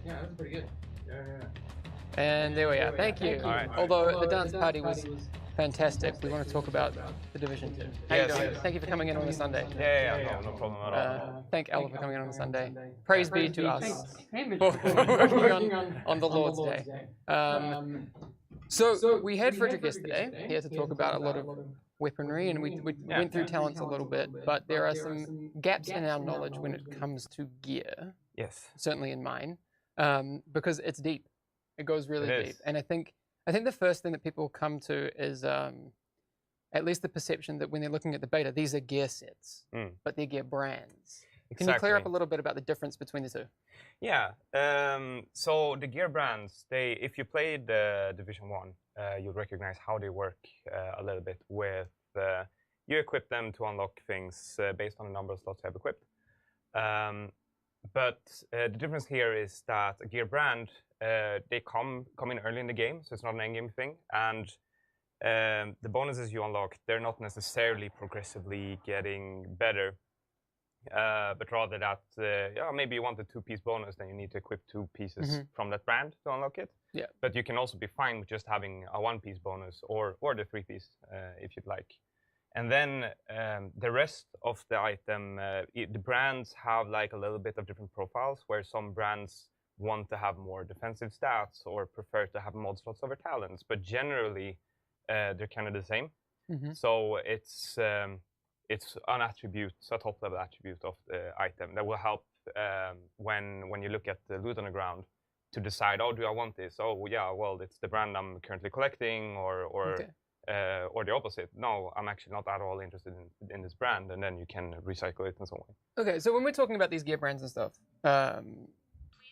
Yeah, that's pretty good. And there we are. Thank you. All right. Although the dance party was fantastic, we want to talk about the Division 2. How you doing? Thank you for coming in on a Sunday. Yeah, no problem at all. Thank Allah for coming in on a Sunday. Praise be to us Hamish for working on the Lord's Day. So we had Frederick yesterday here to talk about a lot of weaponry, and we went through talents a little bit, but there are some gaps in our knowledge when it comes to gear, Yes. certainly in mine, because it's deep. It goes really It deep. is. And I think the first thing that people come to is at least the perception that when they're looking at the beta, these are gear sets, but they're gear brands. Can you clear up a little bit about the difference between the two? Yeah. So the gear brands, if you played Division 1, you'll recognize how they work a little bit with, you equip them to unlock things based on the number of slots you have equipped. But the difference here is that a gear brand, they come in early in the game, so it's not an endgame thing. And the bonuses you unlock, they're not necessarily progressively getting better. But rather that, maybe you want a 2-piece bonus, then you need to equip 2 pieces from that brand to unlock it. Yeah. But you can also be fine with just having a 1-piece bonus or the 3-piece if you'd like. And then the rest of the item, the brands have like a little bit of different profiles, where some brands want to have more defensive stats or prefer to have mod slots over talents. But generally, they're kind of the same. So it's an attribute, a top-level attribute of the item that will help when you look at the loot on the ground to decide, oh, do I want this? Oh, yeah, well, it's the brand I'm currently collecting, or the opposite. No, I'm actually not at all interested in this brand, and then you can recycle it in some way. Okay, so when we're talking about these gear brands and stuff,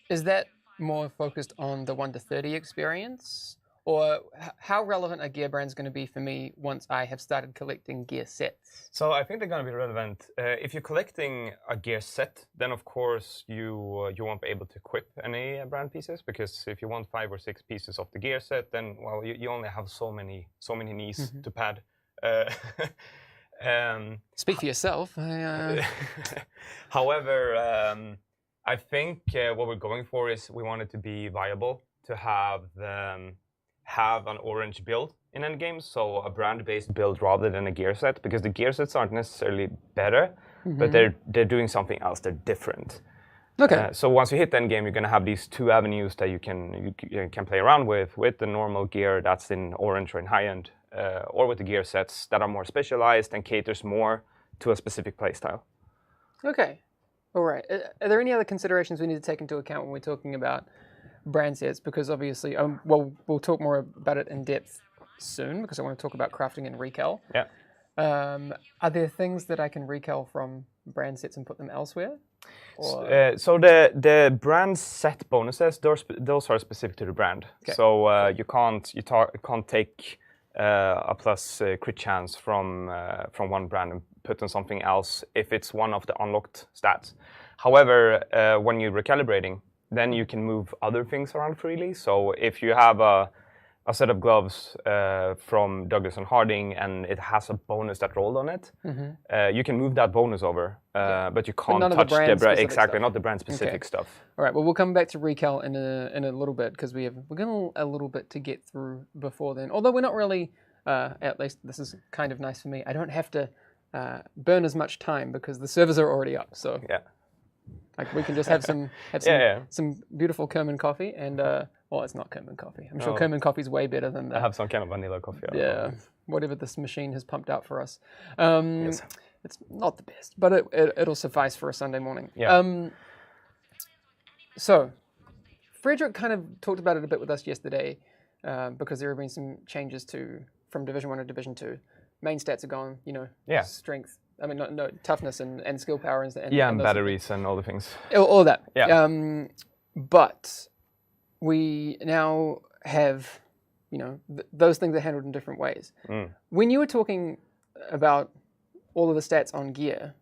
is that more focused on the 1 to 30 experience? Or how relevant are gear brands going to be for me once I have started collecting gear sets? So I think they're going to be relevant. If you're collecting a gear set, then of course you won't be able to equip any brand pieces, because if you want 5 or 6 pieces of the gear set, then well you only have so many knees to pad. Speak for yourself. However, I think what we're going for is we want it to be viable to have an orange build in endgame, so a brand-based build rather than a gear set, because the gear sets aren't necessarily better, but they're doing something else. They're different. Okay. So once you hit endgame, you're going to have these 2 avenues that you can play around with the normal gear that's in orange or in high end, or with the gear sets that are more specialized and caters more to a specific playstyle. Okay. All right. Are there any other considerations we need to take into account when we're talking about brand sets? Because obviously, we'll talk more about it in depth soon, because I want to talk about crafting and recal. Yeah. Are there things that I can recal from brand sets and put them elsewhere? So the brand set bonuses, those are specific to the brand. Okay. So you can't take a plus crit chance from one brand and put on something else if it's one of the unlocked stats. However, when you're recalibrating, then you can move other things around freely. So if you have a set of gloves from Douglas and Harding and it has a bonus that rolled on it, you can move that bonus over, but you can't touch the brand. Exactly, not the brand specific stuff. All right. Well, we'll come back to recal in a little bit, because we're going a little bit to get through before then. Although we're not really, at least this is kind of nice for me. I don't have to burn as much time because the servers are already up. So yeah. Like we can just have some beautiful Kerman coffee, and well, it's not Kerman coffee. I'm sure Kerman coffee is way better than that. I have some kind of vanilla coffee. Yeah, whatever this machine has pumped out for us. Yes. It's not the best, but it'll suffice for a Sunday morning. Yeah. So, Frederick kind of talked about it a bit with us yesterday, because there have been some changes from Division 1 to Division 2. Main stats are gone, strength. I mean, no toughness and skill power and and batteries and all the things. All that. Yeah. But we now have, those things are handled in different ways. When you were talking about all of the stats on gear,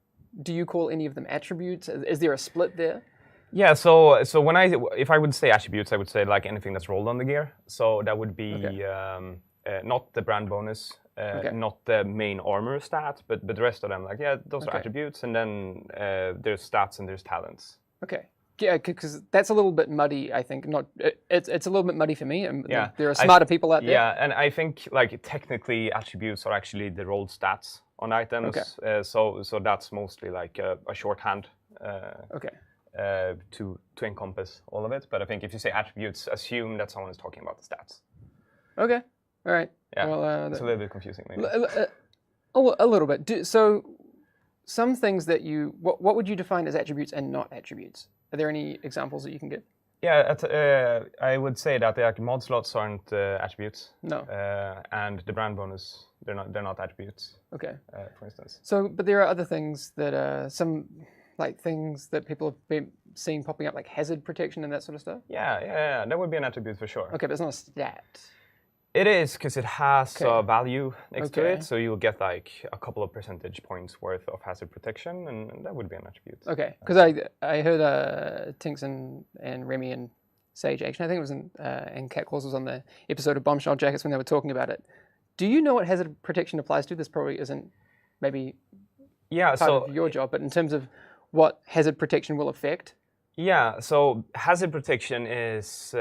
do you call any of them attributes? Is there a split there? Yeah, so if I would say attributes, I would say like anything that's rolled on the gear. So that would be not the brand bonus, not the main armor stat, but the rest of them, those are attributes, and then there's stats and there's talents. Okay. Yeah, because that's a little bit muddy. I think it's a little bit muddy for me. And Yeah, there are smarter people out there. Yeah, and I think like technically attributes are actually the rolled stats on items. Okay. So that's mostly like a shorthand. Okay. To encompass all of it. But I think if you say attributes, assume that someone is talking about the stats. Okay. All right. Yeah. Well, it's a little bit confusing, maybe. A little bit. So, some things that what would you define as attributes and not attributes? Are there any examples that you can give? Yeah, I would say that the mod slots aren't attributes. No. And the brand bonus, they're not attributes. Okay. For instance. So, but there are other things that some like things that people have been seeing popping up, like hazard protection and that sort of stuff. Yeah, that would be an attribute for sure. Okay, but it's not a stat. It is, because it has a value next to it, so you'll get like a couple of percentage points worth of hazard protection, and that would be an attribute. Okay, because I heard Tinks and Remy and Sage, actually, I think it was and Cat Claus was on the episode of Bombshell Jackets when they were talking about it. Do you know what hazard protection applies to? This probably isn't maybe part of your job, but in terms of what hazard protection will affect? Yeah, so hazard protection is,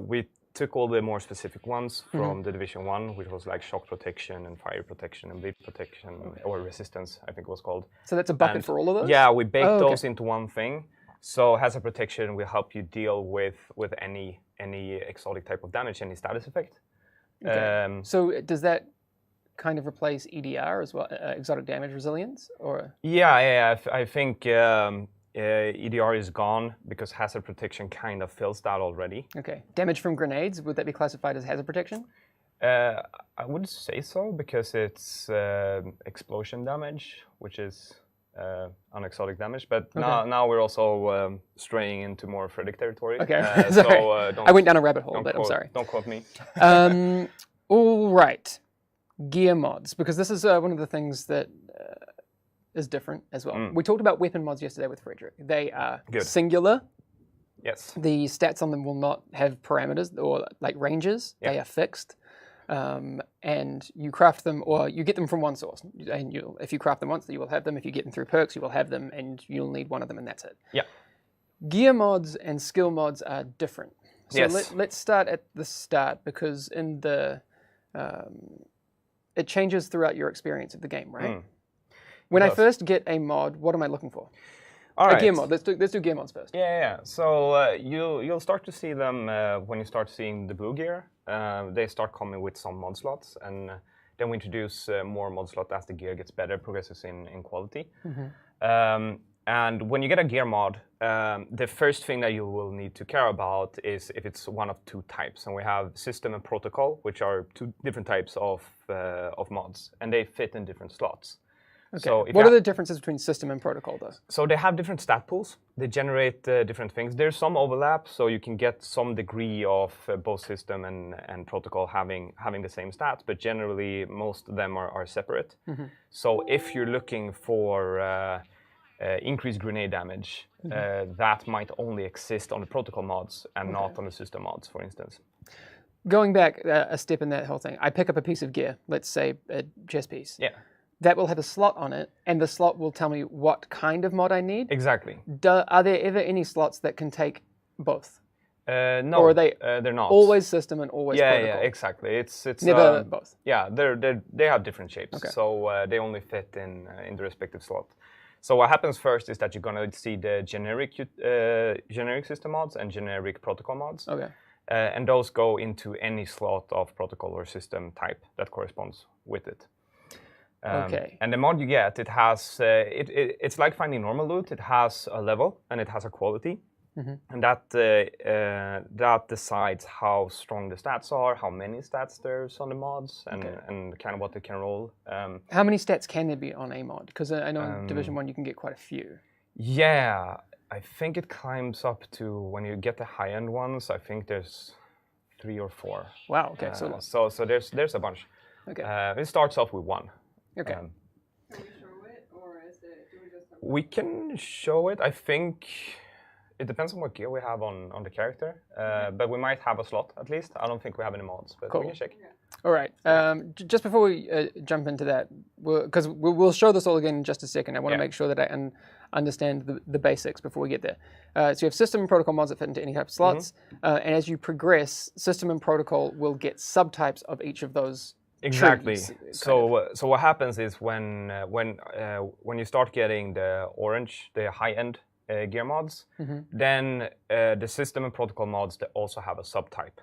we took all the more specific ones from the Division 1, which was like shock protection and fire protection and bleed protection, or resistance, I think it was called. So that's a bucket for all of those? Yeah, we baked those into one thing. So hazard protection will help you deal with any exotic type of damage, any status effect. Okay. So does that kind of replace EDR as well, exotic damage resilience, or? Yeah. I think EDR is gone because hazard protection kind of fills that already. Okay. Damage from grenades, would that be classified as hazard protection? I would say so, because it's explosion damage, which is unexotic damage. But now we're also straying into more Frederick territory. Okay. Sorry. I went down a rabbit hole, but I'm sorry. Don't quote me. All right. Gear mods, because this is one of the things that is different as well. We talked about weapon mods yesterday with Frederick. They are singular. Yes. The stats on them will not have parameters or like ranges. They are fixed. And you craft them, or you get them from one source. And if you craft them once, you will have them. If you get them through perks, you will have them, and you'll need one of them, and that's it. Yeah. Gear mods and skill mods are different. So yes. let's start at the start, because in the it changes throughout your experience of the game, right? When I first get a mod, what am I looking for? All right. A gear mod. Let's do gear mods first. Yeah. So you'll start to see them when you start seeing the blue gear. They start coming with some mod slots, and then we introduce more mod slot as the gear gets better, progresses in quality. And when you get a gear mod, the first thing that you will need to care about is if it's one of two types. And we have system and protocol, which are two different types of mods, and they fit in different slots. Okay. So what are the differences between system and protocol, though? So they have different stat pools. They generate different things. There's some overlap, so you can get some degree of both system and protocol having the same stats, but generally most of them are separate. So if you're looking for increased grenade damage, that might only exist on the protocol mods and not on the system mods, for instance. Going back a step in that whole thing, I pick up a piece of gear, let's say a chest piece. Yeah. That will have a slot on it, and the slot will tell me what kind of mod I need. Exactly. Are there ever any slots that can take both? No, or are they're not. Always system and always protocol? Yeah, exactly. It's never both. Yeah, they have different shapes, so they only fit in the respective slot. So what happens first is that you're gonna see the generic system mods and generic protocol mods. Okay. And those go into any slot of protocol or system type that corresponds with it. And the mod you get, it has it's like finding normal loot. It has a level and it has a quality, and that decides how strong the stats are, how many stats there's on the mods, and kind of what they can roll. How many stats can there be on a mod? Because I know in Division 1 you can get quite a few. Yeah, I think it climbs up to, when you get the high-end ones, I think there's 3 or 4. Wow. Okay. So there's a bunch. Okay. It starts off with 1. Okay. Can we show it, or is it? Do we just have we can show it. I think It depends on what gear we have on the character, but we might have a slot at least. I don't think we have any mods, but we can check. All right. Just before we jump into that, because we'll show this all again in just a second. I want to make sure that I understand the basics before we get there. So you have system and protocol mods that fit into any type of slots, and as you progress, system and protocol will get subtypes of each of those. Exactly. Trees, so what happens is when you start getting the orange, the high-end gear mods, then the system and protocol mods they also have a subtype.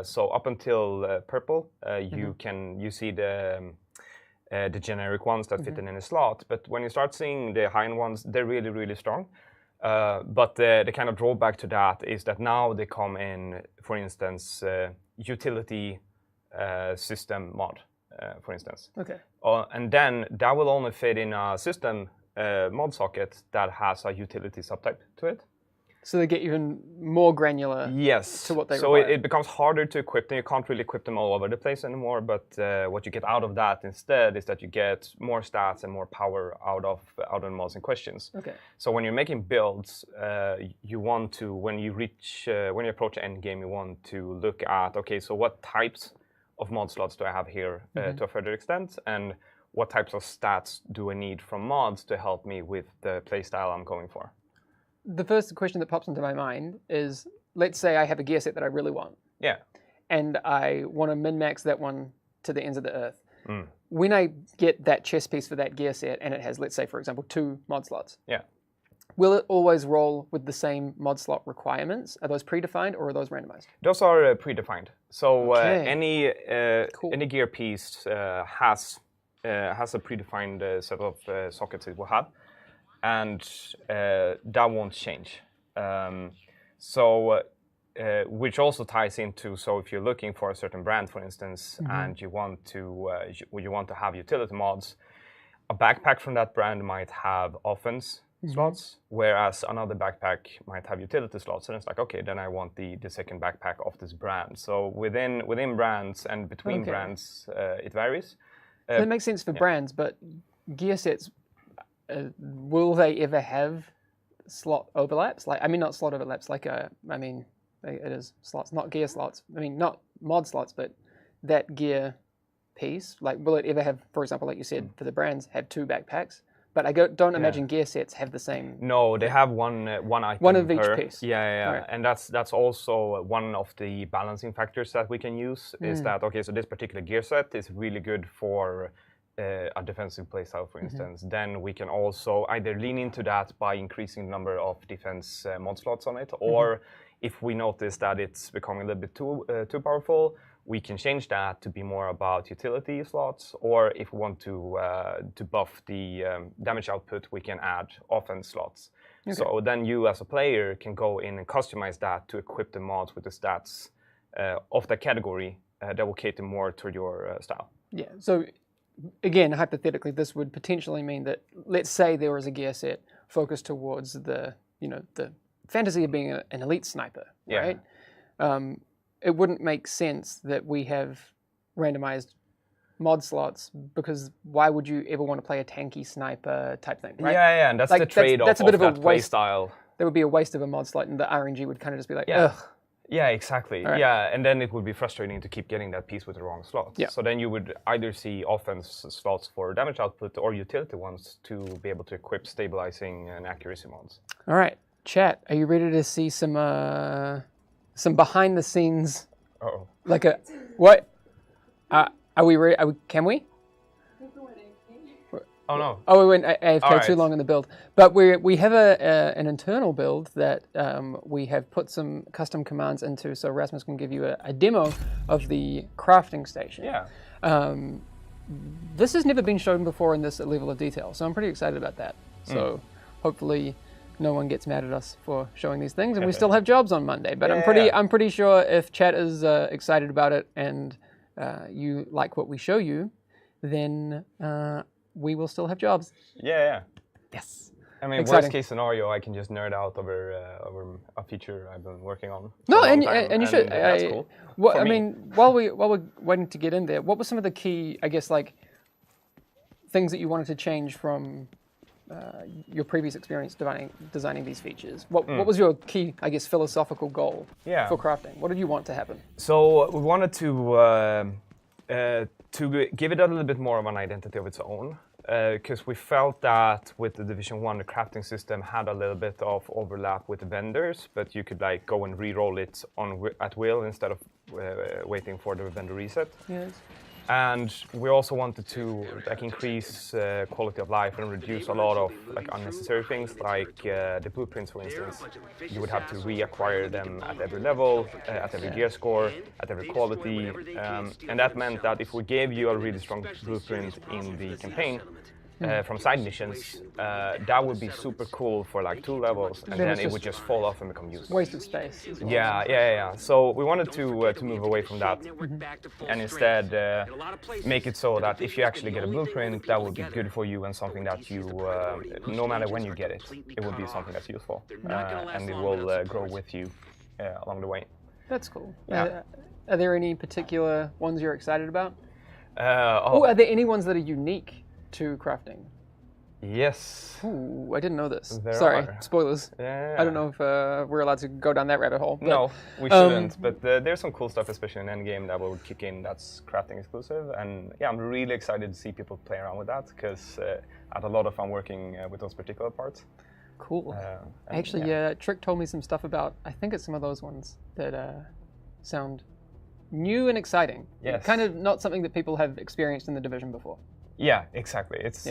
So up until purple, you see the generic ones that fit in any slot. But when you start seeing the high-end ones, they're really, really strong. But the kind of drawback to that is that now they come in, for instance, utility system mod, for instance. Okay. And then that will only fit in a system mod socket that has a utility subtype to it. So they get even more granular. Yes. To what they so require. it becomes harder to equip them. You can't really equip them all over the place anymore. But what you get out of that instead is that you get more stats and more power out of the mods in questions. Okay. So when you're making builds, you want to when you approach the end game, you want to look at so what types of mod slots do I have here to a further extent, and what types of stats do I need from mods to help me with the playstyle I'm going for? The first question that pops into my mind is, let's say I have a gear set that I really want. Yeah. And I want to min-max that one to the ends of the earth. When I get that chess piece for that gear set and it has, let's say, for example, 2 mod slots. Yeah. Will it always roll with the same mod slot requirements? Are those predefined or are those randomized? Those are predefined. So any gear piece has a predefined set of sockets it will have, and that won't change. Which also ties into if you're looking for a certain brand, for instance, and you want to have utility mods, a backpack from that brand might have offense slots, whereas another backpack might have utility slots. And it's like, okay, then I want the second backpack of this brand. So within brands and between brands, it varies. That makes sense for brands, but gear sets, will they ever have slot overlaps? Not slot overlaps. It is slots, not gear slots. Not mod slots, but that gear piece. Will it ever have, for example, like you said, for the brands, have 2 backpacks? But I don't imagine gear sets have the same. No, they have one item. One of each piece. Yeah. Right. And that's also one of the balancing factors that we can use. Is that so this particular gear set is really good for a defensive playstyle, for instance. Then we can also either lean into that by increasing the number of defense mod slots on it, or if we notice that it's becoming a little bit too powerful, we can change that to be more about utility slots, or if we want to buff the damage output, we can add offense slots. Okay. So then you as a player can go in and customize that to equip the mods with the stats of that category that will cater more to your style. Yeah, so again, hypothetically, this would potentially mean that, let's say there was a gear set focused towards the fantasy of being an elite sniper, right? It wouldn't make sense that we have randomized mod slots, because why would you ever want to play a tanky sniper type thing, right? Yeah, and that's the trade-off that's a bit of a waste style. There would be a waste of a mod slot, and the RNG would kind of just be like, yeah. ugh. Yeah, exactly. Right. Yeah, and then it would be frustrating to keep getting that piece with the wrong slots. Yeah. So then you would either see offense slots for damage output or utility ones to be able to equip stabilizing and accuracy mods. All right, chat, are you ready to see some behind the scenes? Uh-oh. What? Are we ready? Can we? Oh no! Oh, we went AFK too long in the build, but we have an internal build that we have put some custom commands into, so Rasmus can give you a demo of the crafting station. Yeah. This has never been shown before in this level of detail, so I'm pretty excited about that. So hopefully no one gets mad at us for showing these things, and we still have jobs on Monday. But I'm pretty sure if chat is excited about it and you like what we show you, then we will still have jobs. Yeah. Yes. I mean, exciting. Worst case scenario, I can just nerd out over a feature I've been working on. No, and you should. That's cool. I mean, while we're waiting to get in there, what were some of the key, I guess, things that you wanted to change from your previous experience designing these features. What was your key, I guess, philosophical goal for crafting? What did you want to happen? So we wanted to give it a little bit more of an identity of its own, because we felt that with the Division 1, the crafting system had a little bit of overlap with the vendors, but you could like go and re-roll it at will instead of waiting for the vendor reset. Yes. And we also wanted to like increase quality of life and reduce a lot of like unnecessary things, like the blueprints, for instance. You would have to reacquire them at every level, at every gear score, at every quality, and that meant that if we gave you a really strong blueprint in the campaign from side missions, that would be super cool for like 2 levels, and then it would just fall off and become useless. Waste of space as well. Yeah. So we wanted to move away from that, and instead make it so that if you actually get a blueprint, that would be good for you and something that you, no matter when you get it, it will be something that's useful, and it will grow with you along the way. That's cool. Yeah. Are there any particular ones you're excited about? Oh, are there any ones that are unique to crafting? Yes. Ooh, I didn't know this. There Sorry, are. spoilers. Yeah. I don't know if we're allowed to go down that rabbit hole. But, no, we shouldn't, but there's some cool stuff, especially in Endgame, that will kick in that's crafting exclusive. And yeah, I'm really excited to see people play around with that, because I had a lot of fun working with those particular parts. Cool. Actually, Trick told me some stuff about, I think it's some of those ones that sound new and exciting. Yes. Kind of not something that people have experienced in the Division before. Yeah, exactly. It's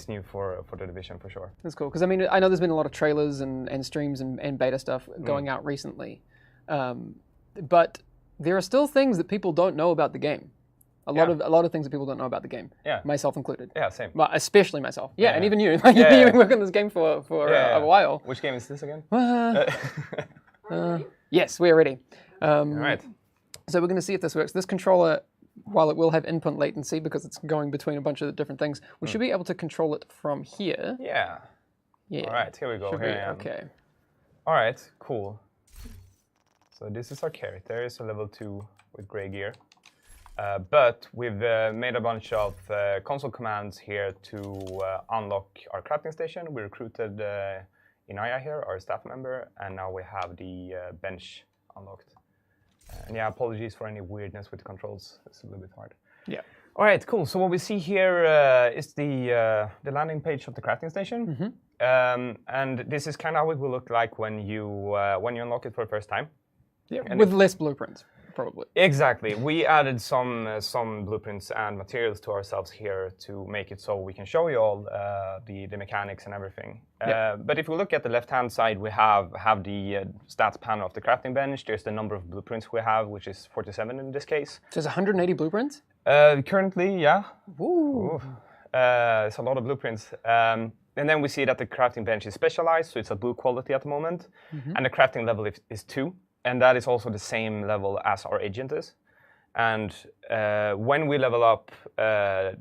new for the Division for sure. That's cool, because I mean, I know there's been a lot of trailers and streams and beta stuff going out recently, but there are still things that people don't know about the game. A lot of things that people don't know about the game. Yeah. Myself included. Yeah, same. But especially myself. Yeah, and even you. Like you've been working on this game for a while. Which game is this again? Yes, we are ready. All right. So we're going to see if this works. This controller, while it will have input latency because it's going between a bunch of different things, we should be able to control it from here. Yeah. All right, here we go. Here I am. Okay. All right, cool. So this is our character. It's a level 2 with gray gear. But we've made a bunch of console commands here to unlock our crafting station. We recruited Inaya here, our staff member, and now we have the bench unlocked. And yeah, apologies for any weirdness with the controls. It's a little bit hard. Yeah. All right, cool. So what we see here is the landing page of the crafting station, and this is kind of how it will look like when you unlock it for the first time. Yeah, and with less blueprints, probably. Exactly. We added some blueprints and materials to ourselves here to make it so we can show you all the mechanics and everything. But if we look at the left-hand side, we have the stats panel of the crafting bench. There's the number of blueprints we have, which is 47 in this case. So there's 180 blueprints? Currently, yeah. Ooh. It's a lot of blueprints. And then we see that the crafting bench is specialized, so it's a blue quality at the moment. And the crafting level is 2. And that is also the same level as our agent is. And when we level up,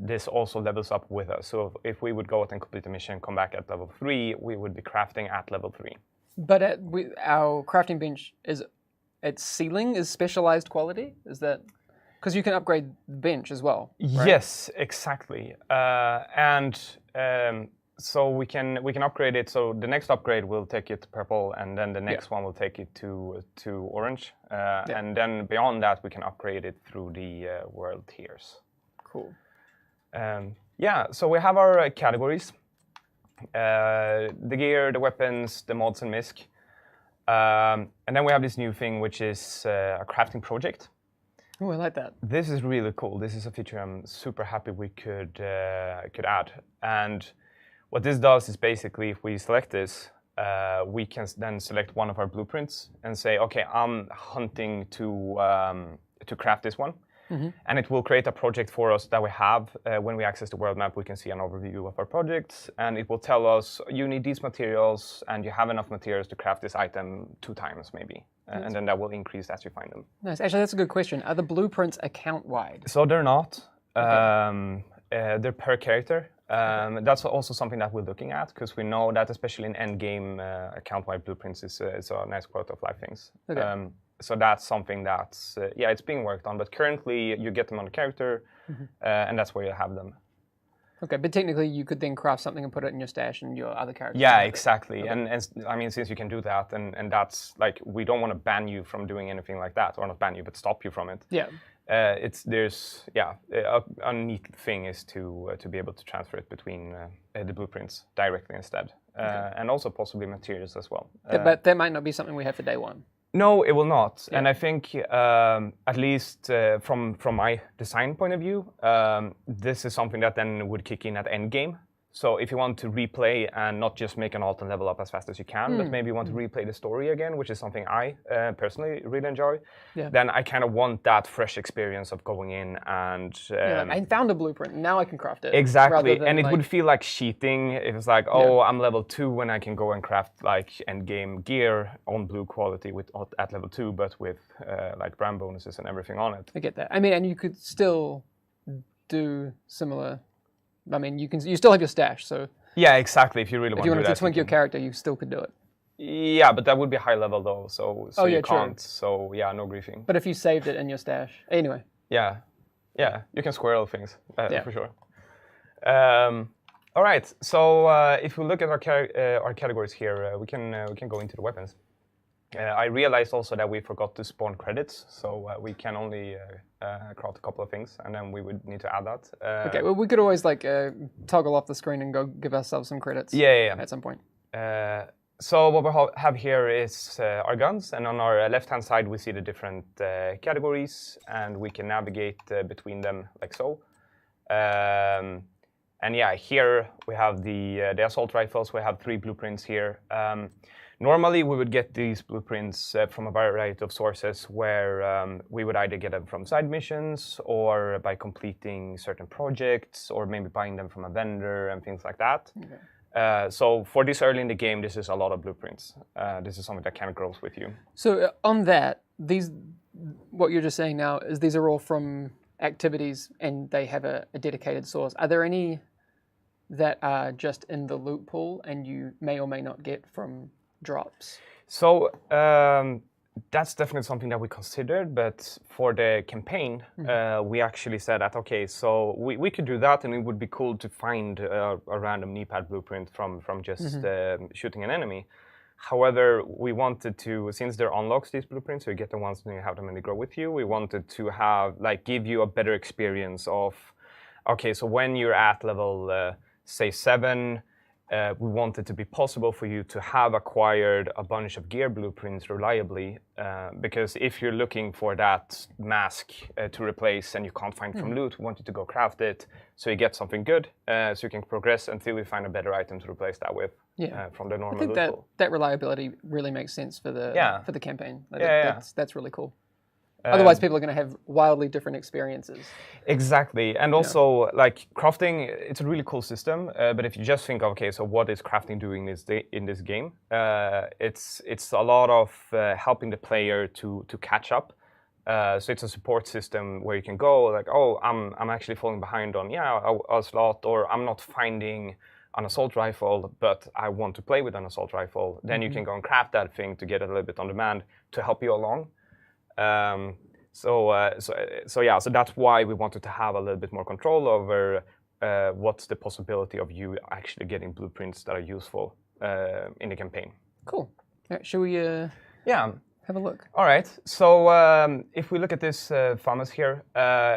this also levels up with us. So if we would go out and complete the mission, come back at level 3, we would be crafting at level 3. But our crafting bench its ceiling is specialized quality? Is that... Because you can upgrade the bench as well, right? Yes, exactly. So we can upgrade it. So the next upgrade will take it to purple, and then the next one will take it to orange. And then beyond that, we can upgrade it through the world tiers. Cool. So we have our categories. The gear, the weapons, the mods and misc. And then we have this new thing, which is a crafting project. Oh, I like that. This is really cool. This is a feature I'm super happy we could add. And what this does is basically, if we select this, we can then select one of our blueprints and say, okay, I'm hunting to craft this one. And it will create a project for us that we have. When we access the world map, we can see an overview of our projects, and it will tell us, you need these materials, and you have enough materials to craft this item 2 times, maybe. And then that will increase as you find them. Nice. Actually, that's a good question. Are the blueprints account-wide? So they're not. They're per character. That's also something that we're looking at, because we know that especially in endgame, account-wide blueprints is a nice quality of life things. Okay. So that's something that's, it's being worked on, but currently you get them on the character, and that's where you have them. Okay, but technically you could then craft something and put it in your stash and your other characters. Yeah, exactly. Okay. And I mean, since you can do that, and that's like, we don't want to ban you from doing anything like that, or not ban you, but stop you from it. Yeah. A neat thing is to be able to transfer it between the blueprints directly instead, and also possibly materials as well. But that might not be something we have for day one. No, it will not. Yeah. And I think, at least from my design point of view, this is something that then would kick in at endgame. So if you want to replay and not just make an alt and level up as fast as you can, but maybe you want to replay the story again, which is something I personally really enjoy, then I kind of want that fresh experience of going in and... I found a blueprint, now I can craft it. Exactly, and it would feel like cheating if it's like, oh, I'm level 2 when I can go and craft like endgame gear on blue quality at level 2, but with like brand bonuses and everything on it. I get that. I mean, and you could still do similar... I mean, you still have your stash, so... Yeah, exactly, if you really want to do that. If you wanted to twink your character, you still could do it. Yeah, but that would be high level though, so you can't. True. So yeah, no griefing. But if you saved it in your stash, anyway. Yeah, you can squirrel things for sure. All right, so if we look at our categories here, we can go into the weapons. I realized also that we forgot to spawn credits, so we can only craft a couple of things, and then we would need to add that. Okay, well, we could always like toggle off the screen and go give ourselves some credits. Yeah. At some point. So what we have here is our guns, and on our left-hand side we see the different categories, and we can navigate between them like so. And yeah, here we have the assault rifles. We have 3 blueprints here. Normally, we would get these blueprints from a variety of sources where we would either get them from side missions or by completing certain projects or maybe buying them from a vendor and things like that. Okay. So for this early in the game, this is a lot of blueprints. This is something that kind of grows with you. So on that, what you're just saying now is these are all from activities and they have a dedicated source. Are there any that are just in the loot pool and you may or may not get from drops? So that's definitely something that we considered, but for the campaign, we actually said that, okay, so we could do that, and it would be cool to find a random knee-pad blueprint from just shooting an enemy. However, we wanted to, since they're unlocks, these blueprints, so you get the ones and you have them and they grow with you, we wanted to have, like, give you a better experience of, okay, so when you're at level, say, 7, we want it to be possible for you to have acquired a bunch of gear blueprints reliably, because if you're looking for that mask to replace and you can't find from loot, we want you to go craft it so you get something good, so you can progress until you find a better item to replace that with from the normal loot. I think that reliability really makes sense for the campaign. That's really cool. Otherwise, people are going to have wildly different experiences. Exactly, and also like crafting, it's a really cool system. But if you just think, okay, so what is crafting doing in this game? It's a lot of helping the player to catch up. So it's a support system where you can go like, oh, I'm actually falling behind on a slot, or I'm not finding an assault rifle, but I want to play with an assault rifle. Then you can go and craft that thing to get it a little bit on demand to help you along. So that's why we wanted to have a little bit more control over what's the possibility of you actually getting blueprints that are useful in the campaign. Cool. Should we have a look? All right. So if we look at this FAMAS here,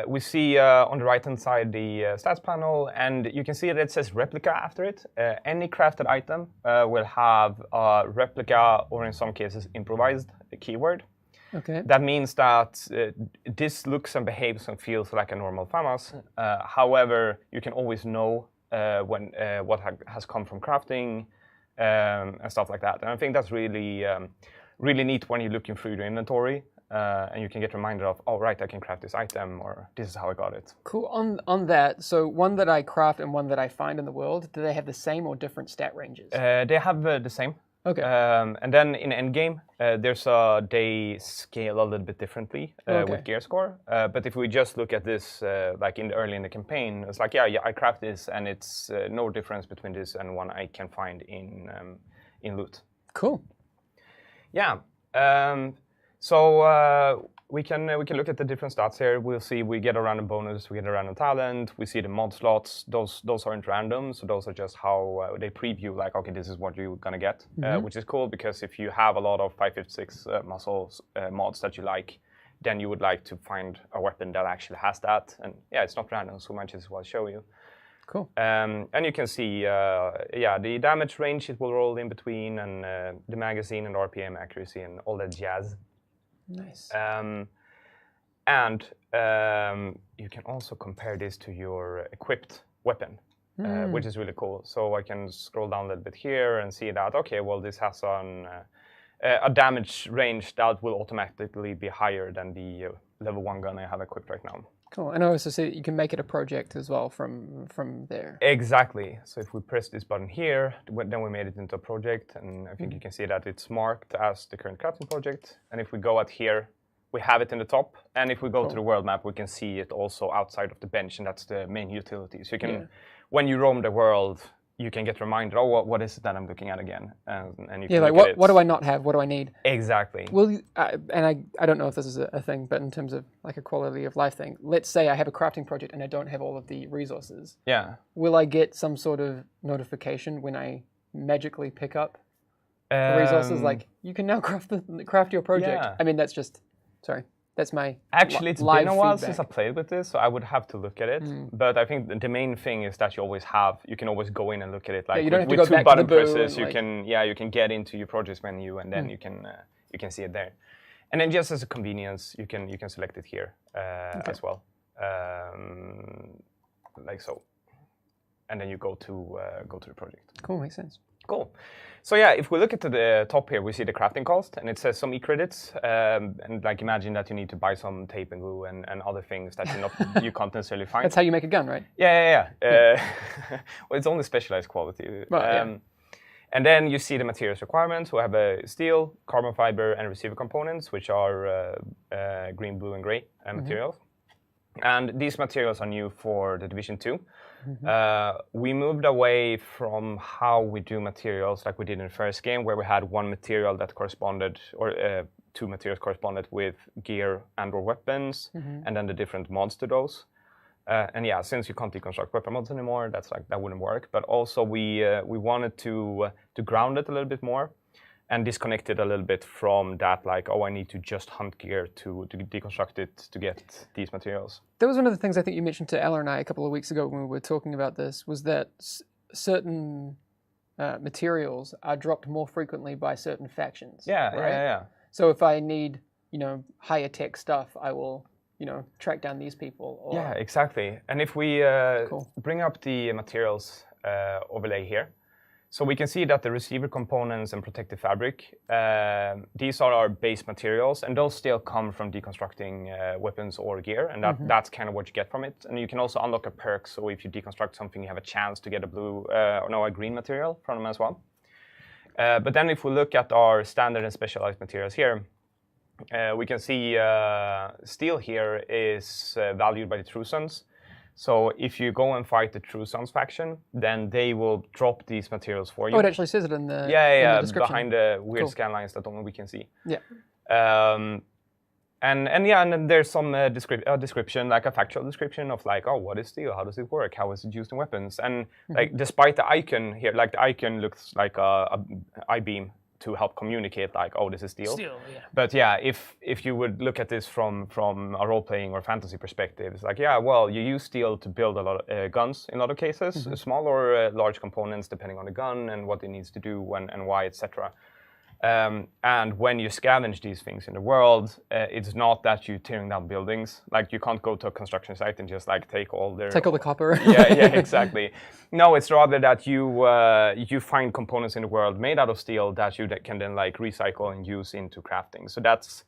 we see on the right-hand side the stats panel, and you can see that it says replica after it. Any crafted item will have a replica, or in some cases improvised, keyword. Okay. That means that this looks and behaves and feels like a normal FAMAS. However, you can always know when what has come from crafting and stuff like that. And I think that's really really neat when you're looking through your inventory and you can get reminded of, oh, right, I can craft this item, or this is how I got it. Cool. On that, so one that I craft and one that I find in the world, do they have the same or different stat ranges? They have the same. Okay. And then in endgame, they scale a little bit differently with gear score. But if we just look at this, like early in the campaign, it's like, I craft this, and it's no difference between this and one I can find in loot. Cool. Yeah. So we can look at the different stats here. We'll see we get a random bonus, we get a random talent, we see the mod slots. Those aren't random, so those are just how they preview, like, okay, this is what you're gonna get, which is cool because if you have a lot of 556 muscles mods that you like, then you would like to find a weapon that actually has that. And yeah, it's not random, so much as well show you. Cool. And you can see, the damage range it will roll in between, and the magazine and RPM accuracy and all that jazz. Nice. And you can also compare this to your equipped weapon, which is really cool. So I can scroll down a little bit here and see that, okay, well, this has a damage range that will automatically be higher than the level 1 gun I have equipped right now. Cool. And I also see you can make it a project as well from there. Exactly. So if we press this button here, then we made it into a project, and I think you can see that it's marked as the current crafting project. And if we go out here, we have it in the top. And if we go to the world map, we can see it also outside of the bench, and that's the main utility. So you can, when you roam the world, you can get reminded, oh, what is it that I'm looking at again? And you can like what do I not have? What do I need? Exactly. Will you, and I don't know if this is a thing, but in terms of like a quality of life thing, let's say I have a crafting project and I don't have all of the resources. Yeah. Will I get some sort of notification when I magically pick up the resources? Like, you can now craft your project. Yeah. I mean, that's just, sorry. That's my Actually, it's live been a while feedback. since I played with this, so I would have to look at it. But I think the main thing is that you can always go in and look at it. Like you don't have to with go two back to button the boot presses, and you can get into your projects menu, and then you can see it there. And then just as a convenience, you can select it here as well, like so. And then you go to the project. Cool, makes sense. Cool. So yeah, if we look at the top here, we see the crafting cost, and it says some e-credits. And like imagine that you need to buy some tape and glue and other things that you can't necessarily find. That's how you make a gun, right? Yeah. Well, it's only specialized quality. Right, And then you see the materials requirements. We have a steel, carbon fiber, and receiver components, which are green, blue, and gray materials. And these materials are new for the Division 2. We moved away from how we do materials like we did in the first game, where we had one material that corresponded, or two materials corresponded with gear and/or weapons, and then the different mods to those. And yeah, since you can't deconstruct weapon mods anymore, that wouldn't work. But also we wanted to ground it a little bit more, and disconnect it a little bit from that, like, oh, I need to just hunt gear to deconstruct it to get these materials. That was one of the things I think you mentioned to Ella and I a couple of weeks ago when we were talking about this, was that certain materials are dropped more frequently by certain factions. Yeah, right? yeah. So if I need, higher tech stuff, I will, track down these people. Or... Yeah, exactly. And if we bring up the materials overlay here, so we can see that the receiver components and protective fabric, these are our base materials, and those still come from deconstructing weapons or gear, and that's kind of what you get from it. And you can also unlock a perk, so if you deconstruct something, you have a chance to get a green material from them as well. But then if we look at our standard and specialized materials here, we can see steel here is valued by the True Sons. So if you go and fight the True Sons faction, then they will drop these materials for you. Oh, it actually says it in the, in the description. Behind the weird scan lines that only we can see. Yeah. And then there's some description, like a factual description of like, oh, what is steel? How does it work? How is it used in weapons? And like, despite the icon here, like the icon looks like a I-beam to help communicate, like, oh, this is steel. But yeah, if you would look at this from a role-playing or fantasy perspective, it's like, yeah, well, you use steel to build a lot of guns in a lot of cases, small or large components depending on the gun and what it needs to do and why, etc. And when you scavenge these things in the world, it's not that you're tearing down buildings. Like, you can't go to a construction site and just like take all the copper. yeah, exactly. No, it's rather that you find components in the world made out of steel that you can then like recycle and use into crafting. So that's,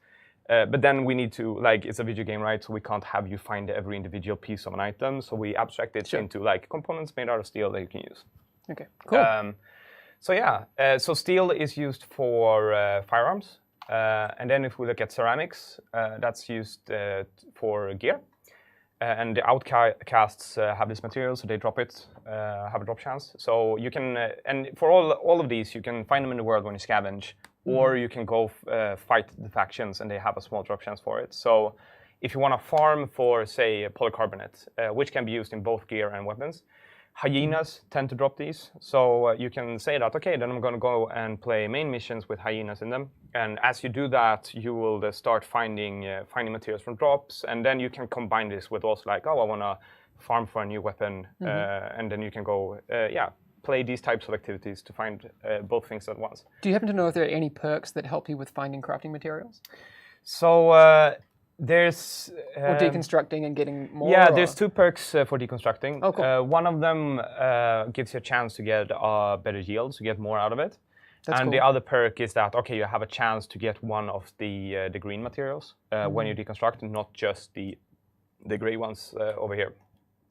but then we need to, like, it's a video game, right? So we can't have you find every individual piece of an item. So we abstract it into like components made out of steel that you can use. Okay, cool. So yeah, so steel is used for firearms, and then if we look at ceramics, that's used for gear, and the outcasts have this material, so they drop it, have a drop chance. So you can, and for all of these, you can find them in the world when you scavenge, or you can go fight the factions and they have a small drop chance for it. So if you want to farm for, say, polycarbonate, which can be used in both gear and weapons, hyenas tend to drop these. So you can say that, okay, then I'm going to go and play main missions with hyenas in them. And as you do that, you will start finding materials from drops. And then you can combine this with also like, oh, I want to farm for a new weapon. And then you can go, play these types of activities to find both things at once. Do you happen to know if there are any perks that help you with finding crafting materials? So there's... or deconstructing and getting more? Yeah, there's 2 perks for deconstructing. Oh, cool. One of them gives you a chance to get better yield, to get more out of it. That's and cool. the other perk is that, okay, you have a chance to get one of the green materials when you deconstruct, not just the gray ones over here.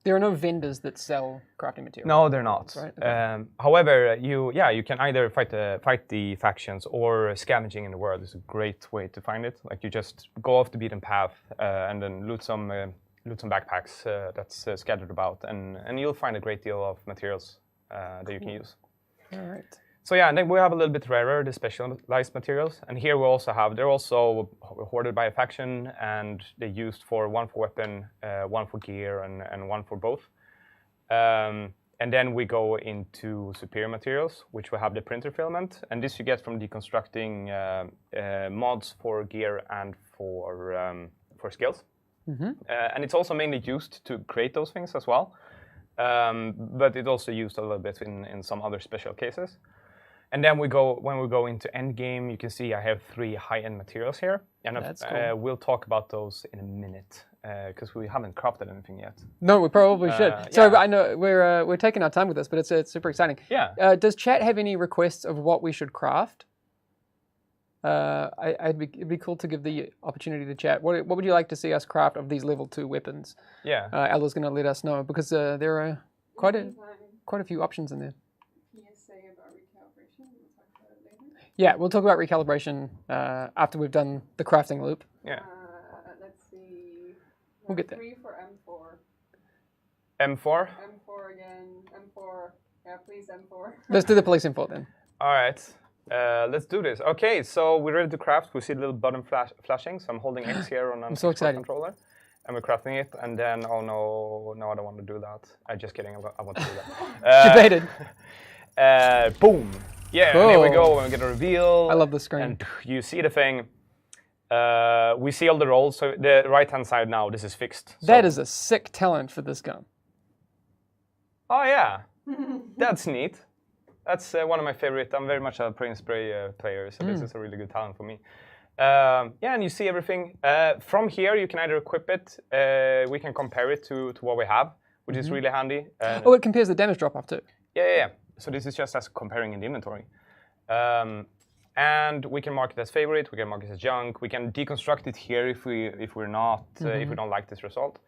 There are no vendors that sell crafting materials. No, they're not. Right? Okay. However, you can either fight the factions, or scavenging in the world is a great way to find it. Like you just go off the beaten path and then loot some backpacks that's scattered about, and you'll find a great deal of materials that you can use. All right. So yeah, and then we have a little bit rarer, the specialized materials, and here we also have, they're also hoarded by a faction, and they're used for one for weapon, one for gear, and one for both. And then we go into superior materials, which we have the printer filament, and this you get from deconstructing mods for gear and for skills. And it's also mainly used to create those things as well, but it's also used a little bit in some other special cases. And then when we go into endgame, you can see I have 3 high-end materials here, and That's cool. We'll talk about those in a minute because we haven't crafted anything yet. No, we probably should. Yeah. So I know we're taking our time with this, but it's super exciting. Yeah. Does chat have any requests of what we should craft? It'd be cool to give the opportunity to chat. What would you like to see us craft of these level 2 weapons? Yeah. Ella's going to let us know because there are quite a few options in there. Yeah, we'll talk about recalibration after we've done the crafting loop. Yeah. Let's see. We'll get there. 3 for M4. M4? M4 again. M4. Yeah, please M4. Let's do the police info then. All right. Let's do this. Okay, so we're ready to craft. We see the little button flashing, so I'm holding X here on an so excited. controller. And we're crafting it, and then, oh no, I don't want to do that. I'm just kidding, I want to do that. Debated. Boom. Yeah, Cool. and here we go, and we get a reveal. I love the screen. And you see the thing. We see all the rolls, so the right-hand side now, this is fixed. That is a sick talent for this gun. Oh yeah, that's neat. That's one of my favorite. I'm very much a print spray player, so this is a really good talent for me. Yeah, and you see everything. From here, you can either equip it, we can compare it to what we have, which is really handy. Oh, it compares the damage drop-off too. Yeah. So this is just as comparing in the inventory. And we can mark it as favorite, we can mark it as junk, we can deconstruct it here if we're not, if we don't like this result.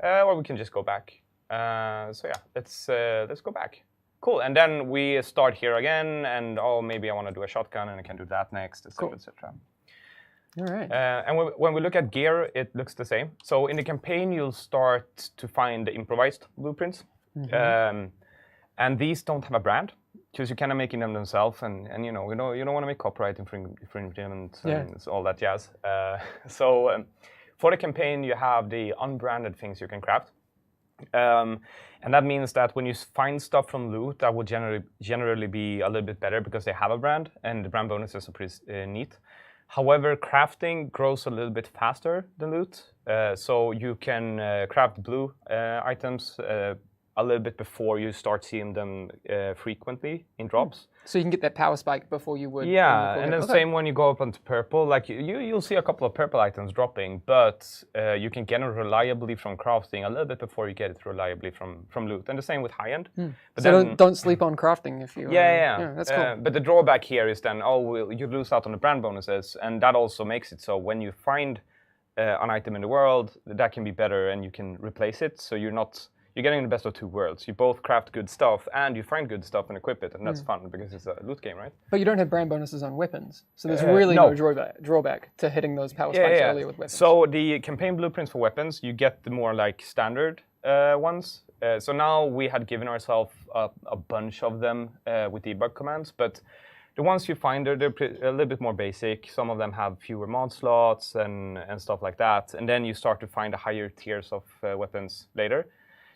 Or we can just go back. So yeah, let's go back. Cool, and then we start here again, and maybe I want to do a shotgun, and I can do that next, etc., etc. All right. And when we look at gear, it looks the same. So in the campaign, you'll start to find the improvised blueprints. And these don't have a brand, because you're kind of making them themselves, and you don't want to make copyright infringement and all that jazz. So for the campaign, you have the unbranded things you can craft. And that means that when you find stuff from loot, that will generally be a little bit better because they have a brand, and the brand bonuses are pretty neat. However, crafting grows a little bit faster than loot, so you can craft blue items a little bit before you start seeing them frequently in drops. So you can get that power spike before you would. Yeah, and then same when you go up onto purple. Like you'll see a couple of purple items dropping, but you can get it reliably from crafting a little bit before you get it reliably from loot. And the same with high end. But so then, don't sleep on crafting if you. Yeah, that's cool. But the drawback here is then you lose out on the brand bonuses, and that also makes it so when you find an item in the world, that can be better, and you can replace it. So you're getting the best of 2 worlds. You both craft good stuff, and you find good stuff and equip it, and that's fun because it's a loot game, right? But you don't have brand bonuses on weapons, so there's really no drawback to hitting those power spikes earlier with weapons. So the campaign blueprints for weapons, you get the more like standard ones. So now we had given ourselves a bunch of them with debug commands, but the ones you find they're a little bit more basic. Some of them have fewer mod slots and stuff like that. And then you start to find the higher tiers of weapons later.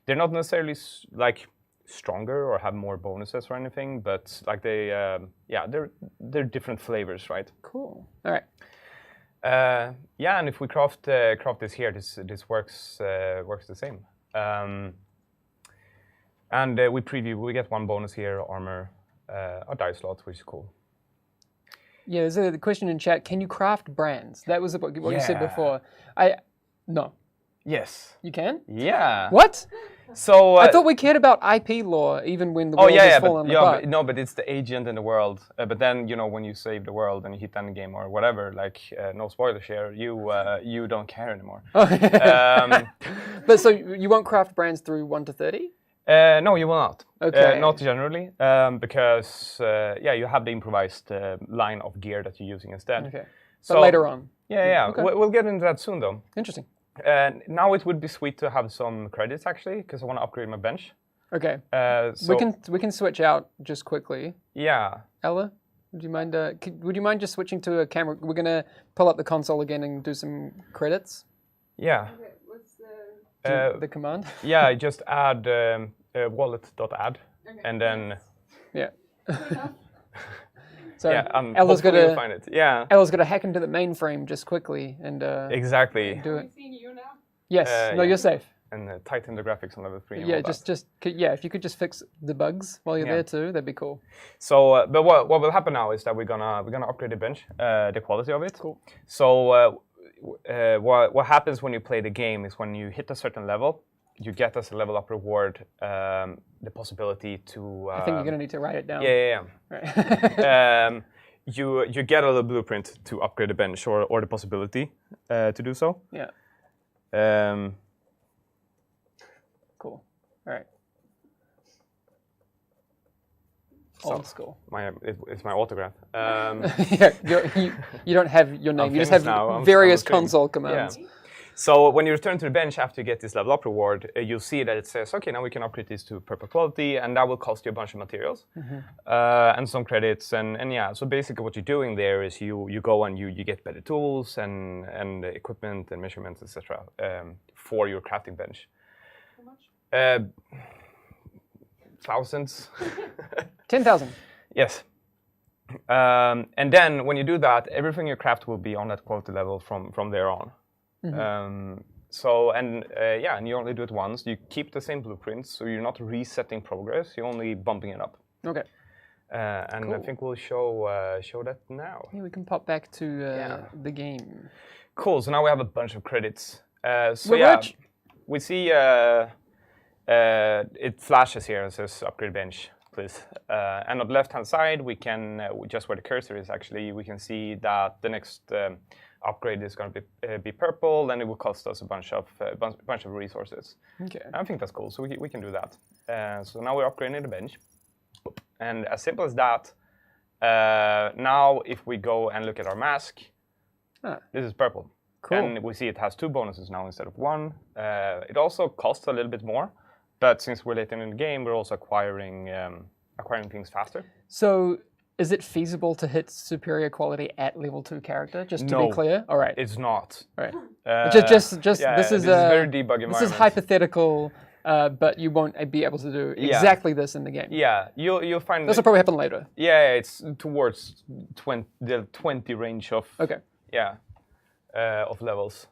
They're not necessarily like stronger or have more bonuses or anything, but like they're different flavors, right? Cool. All right. Yeah, and if we craft this here, this works the same. And we get one bonus here, armor, a die slot, which is cool. Yeah, there's a question in chat. Can you craft brands? That was what you said before. No. Yes. You can? Yeah. What? So I thought we cared about IP lore even when the world is falling apart. But it's the agent in the world. But then when you save the world and you hit end game or whatever, like no spoilers here, you don't care anymore. But so you won't craft brands through 1 to 30? No, you will not. Okay. Not generally, because you have the improvised line of gear that you're using instead. Okay. So But later on. Yeah. Okay. We'll get into that soon, though. Interesting. Now it would be sweet to have some credits actually, because I want to upgrade my bench. Okay. So we can switch out just quickly. Yeah. Ella, would you mind? Would you mind just switching to a camera? We're gonna pull up the console again and do some credits. Yeah. Okay, what's the... The command. Yeah, just add wallet.add, Okay. and then Yeah. Good enough. So Ella's gonna find it. Yeah. Ella's gonna hack into the mainframe just quickly and Exactly. do Are it. we seeing you now? Yes. No, yeah. you're safe. And tighten the graphics on level 3. And Yeah. all that. If you could just fix the bugs while you're there too, that'd be cool. So, but what will happen now is that we're gonna upgrade the bench, the quality of it. Cool. So, what happens when you play the game is when you hit a certain level, you get as a level up reward the possibility to. I think you're gonna need to write it down. Yeah. Right. You get a little blueprint to upgrade the bench or the possibility to do so. Yeah. Cool. All right. Old school. It's my autograph. Yeah, you don't have your name. I'm You just have famous now. I'm various streaming. console commands. Yeah. So when you return to the bench after you get this level up reward, you'll see that it says, okay, now we can upgrade this to purple quality, and that will cost you a bunch of materials and some credits, and yeah. So basically, what you're doing there is you go and you get better tools and equipment and measurements, etc. For your crafting bench. How much? Thousands. 10,000. Yes. And then when you do that, everything you craft will be on that quality level from there on. And you only do it once. You keep the same blueprints, so you're not resetting progress. You're only bumping it up. Okay. And Cool. I think we'll show that now. Yeah, we can pop back to the game. Cool. So now we have a bunch of credits. We're rich. We see it flashes here. It says upgrade bench, please. And on the left-hand side, we can just where the cursor is actually, we can see that the next upgrade is going to be purple, and it will cost us a bunch of resources. Okay. I think that's cool. So we can do that. So now we're upgrading the bench, and as simple as that. Now, if we go and look at our mask, this is purple. Cool. And we see it has 2 bonuses now instead of 1. It also costs a little bit more, but since we're later in the game, we're also acquiring things faster. So, is it feasible to hit superior quality at level 2 character? Just to be clear. All right. It's not. All right. This this is very debug environment. This is hypothetical, but you won't be able to do exactly this in the game. Yeah, you'll find This will probably happen later. Yeah, it's towards the 20 range of. Okay. Yeah, of levels.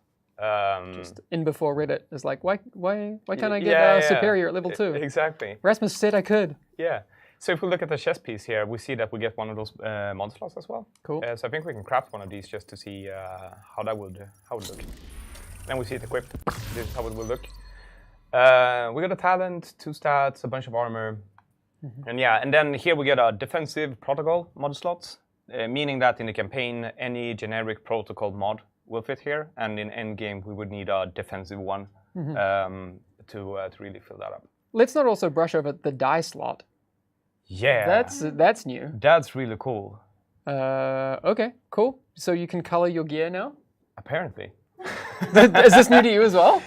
Just in before Reddit is like, why can't I get superior at level 2? Exactly. Rasmus said I could. Yeah. So if we look at the chess piece here, we see that we get one of those mod slots as well. Cool. So I think we can craft one of these just to see how it would look. Then we see it equipped. This is how it will look. We got a talent, 2 stats, a bunch of armor, and then here we get a defensive protocol mod slots, meaning that in the campaign any generic protocol mod will fit here, and in endgame we would need a defensive one to really fill that up. Let's not also brush over the die slot. Yeah, that's new. That's really cool. Okay, cool. So you can color your gear now? Apparently. Is this new to you as well?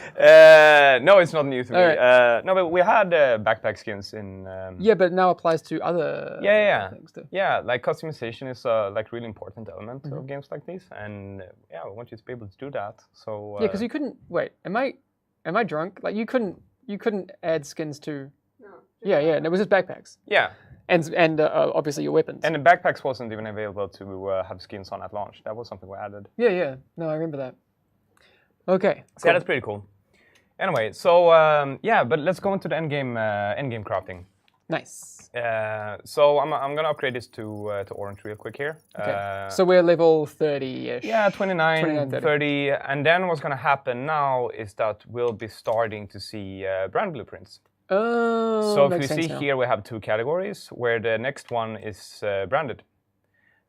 No, it's not new to me. Alright. No, but we had backpack skins in. Yeah, but now applies to other things too. Yeah, like customization is a like really important element of games like these, and yeah, we want you to be able to do that. So Yeah, because you couldn't wait. Am I drunk? Like you couldn't add skins to. No. Yeah, and it was just backpacks. Yeah, And obviously your weapons. and the backpacks wasn't even available to have skins on at launch. That was something we added. Yeah. No, I remember that. Okay. So yeah, that's pretty cool. Anyway, so yeah, but let's go into the endgame crafting. Nice. So I'm gonna upgrade this to orange real quick here. Okay. So we're level 30-ish. Yeah, 29, 29, 30. And then what's gonna happen now is that we'll be starting to see brand blueprints. Oh, So if makes you see sense now. here, we have two categories where the next one is branded.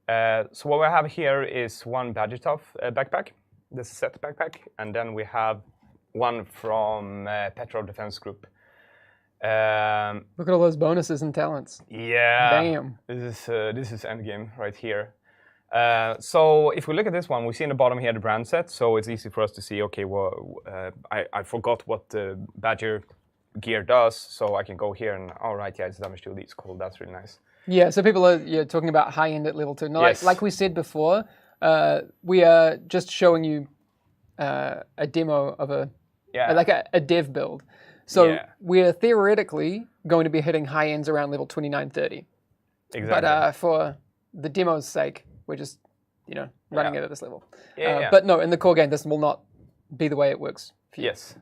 So what we have here is one Badgertough backpack. This is a set backpack, and then we have one from Petro Defense Group. Look at all those bonuses and talents. Yeah. Damn. This is endgame right here. So if we look at this one, we see in the bottom here the brand set. So it's easy for us to see. Okay, well, I forgot what the Badger gear does, so I can go here and all right, yeah, it's damage to elite. It's cool. That's really nice. Yeah, so people are talking about high end at level 2. No, Yes. like we said before, we are just showing you a demo of a dev build. So we're theoretically going to be hitting high ends around level 29, 30. Exactly. But for the demo's sake, we're just running it at this level. Yeah. But no, in the core game, this will not be the way it works for you. Yes.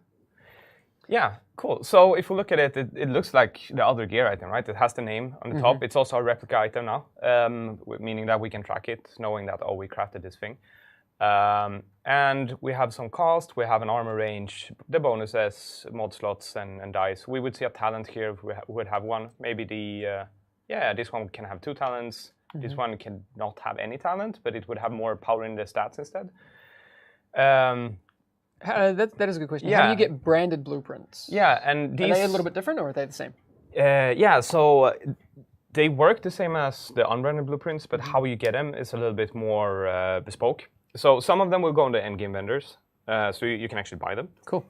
Yeah, cool. So if we look at it, it looks like the other gear item, right? It has the name on the top. It's also a replica item now, meaning that we can track it, knowing that, oh, we crafted this thing. And we have some cost, we have an armor range, the bonuses, mod slots, and dice. We would see a talent here if we would have one. Maybe this one can have 2 talents. This one can not have any talent, but it would have more power in the stats instead. That is a good question. How do you get branded blueprints? Yeah, and these... Are they a little bit different, or are they the same? Yeah, so they work the same as the unbranded blueprints, but how you get them is a little bit more bespoke. So some of them will go on the endgame vendors, so you can actually buy them. Cool.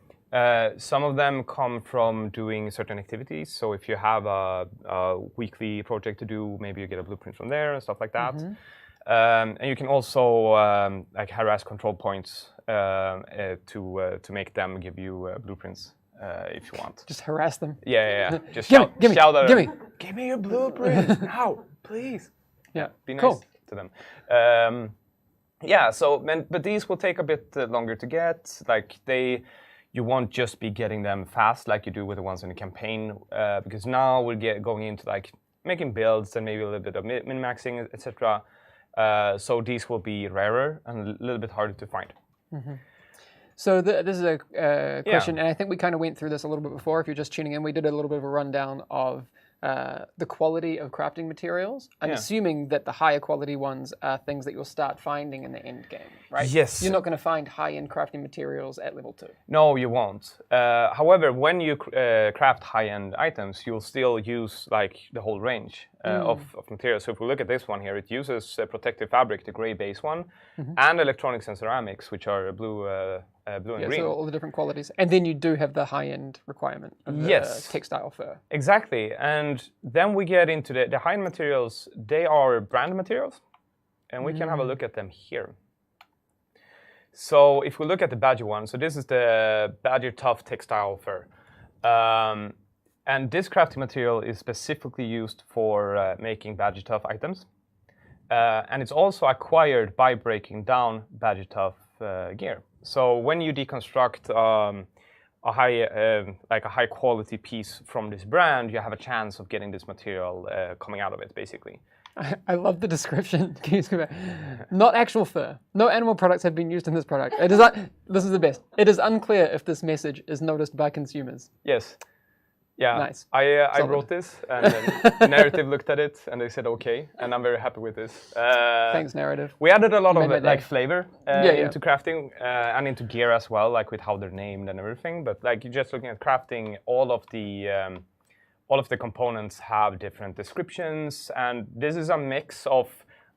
Some of them come from doing certain activities. So if you have a weekly project to do, maybe you get a blueprint from there and stuff like that. And you can also like harass control points to make them give you blueprints if you want. Just harass them. Yeah. Just give me your blueprint now, please. Yeah. Be nice to them. Yeah. So, but these will take a bit longer to get. Like you won't just be getting them fast like you do with the ones in the campaign, because now we're going into like making builds and maybe a little bit of min-maxing, etc. So these will be rarer and a little bit harder to find. So this is a question, and I think we kind of went through this a little bit before. If you're just tuning in, we did a little bit of a rundown of the quality of crafting materials. I'm assuming that the higher quality ones are things that you'll start finding in the end game, right? Yes. You're not going to find high-end crafting materials at level 2. No, you won't. However, when you craft high-end items, you'll still use like the whole range of materials. So if we look at this one here, it uses protective fabric, the gray base one, and electronics and ceramics, which are blue and green. So all the different qualities. And then you do have the high-end requirement of the textile fur. Exactly. And then we get into the high-end materials. They are brand materials, and we can have a look at them here. So if we look at the Badger one, so this is the Badgertough textile fur. And this crafting material is specifically used for making Badgertough items. And it's also acquired by breaking down Badgertough gear. So when you deconstruct a high quality piece from this brand, you have a chance of getting this material coming out of it, basically. I love the description. Can you just not actual fur. No animal products have been used in this product. It is this is the best. It is unclear if this message is noticed by consumers. Yes. Yeah. Nice. I wrote this, and then Narrative looked at it, and they said okay, and I'm very happy with this. Thanks, Narrative. We added a lot of like flavor into Yeah. crafting and into gear as well, like with how they're named and everything. But like you're just looking at crafting, all of the components have different descriptions, and this is a mix of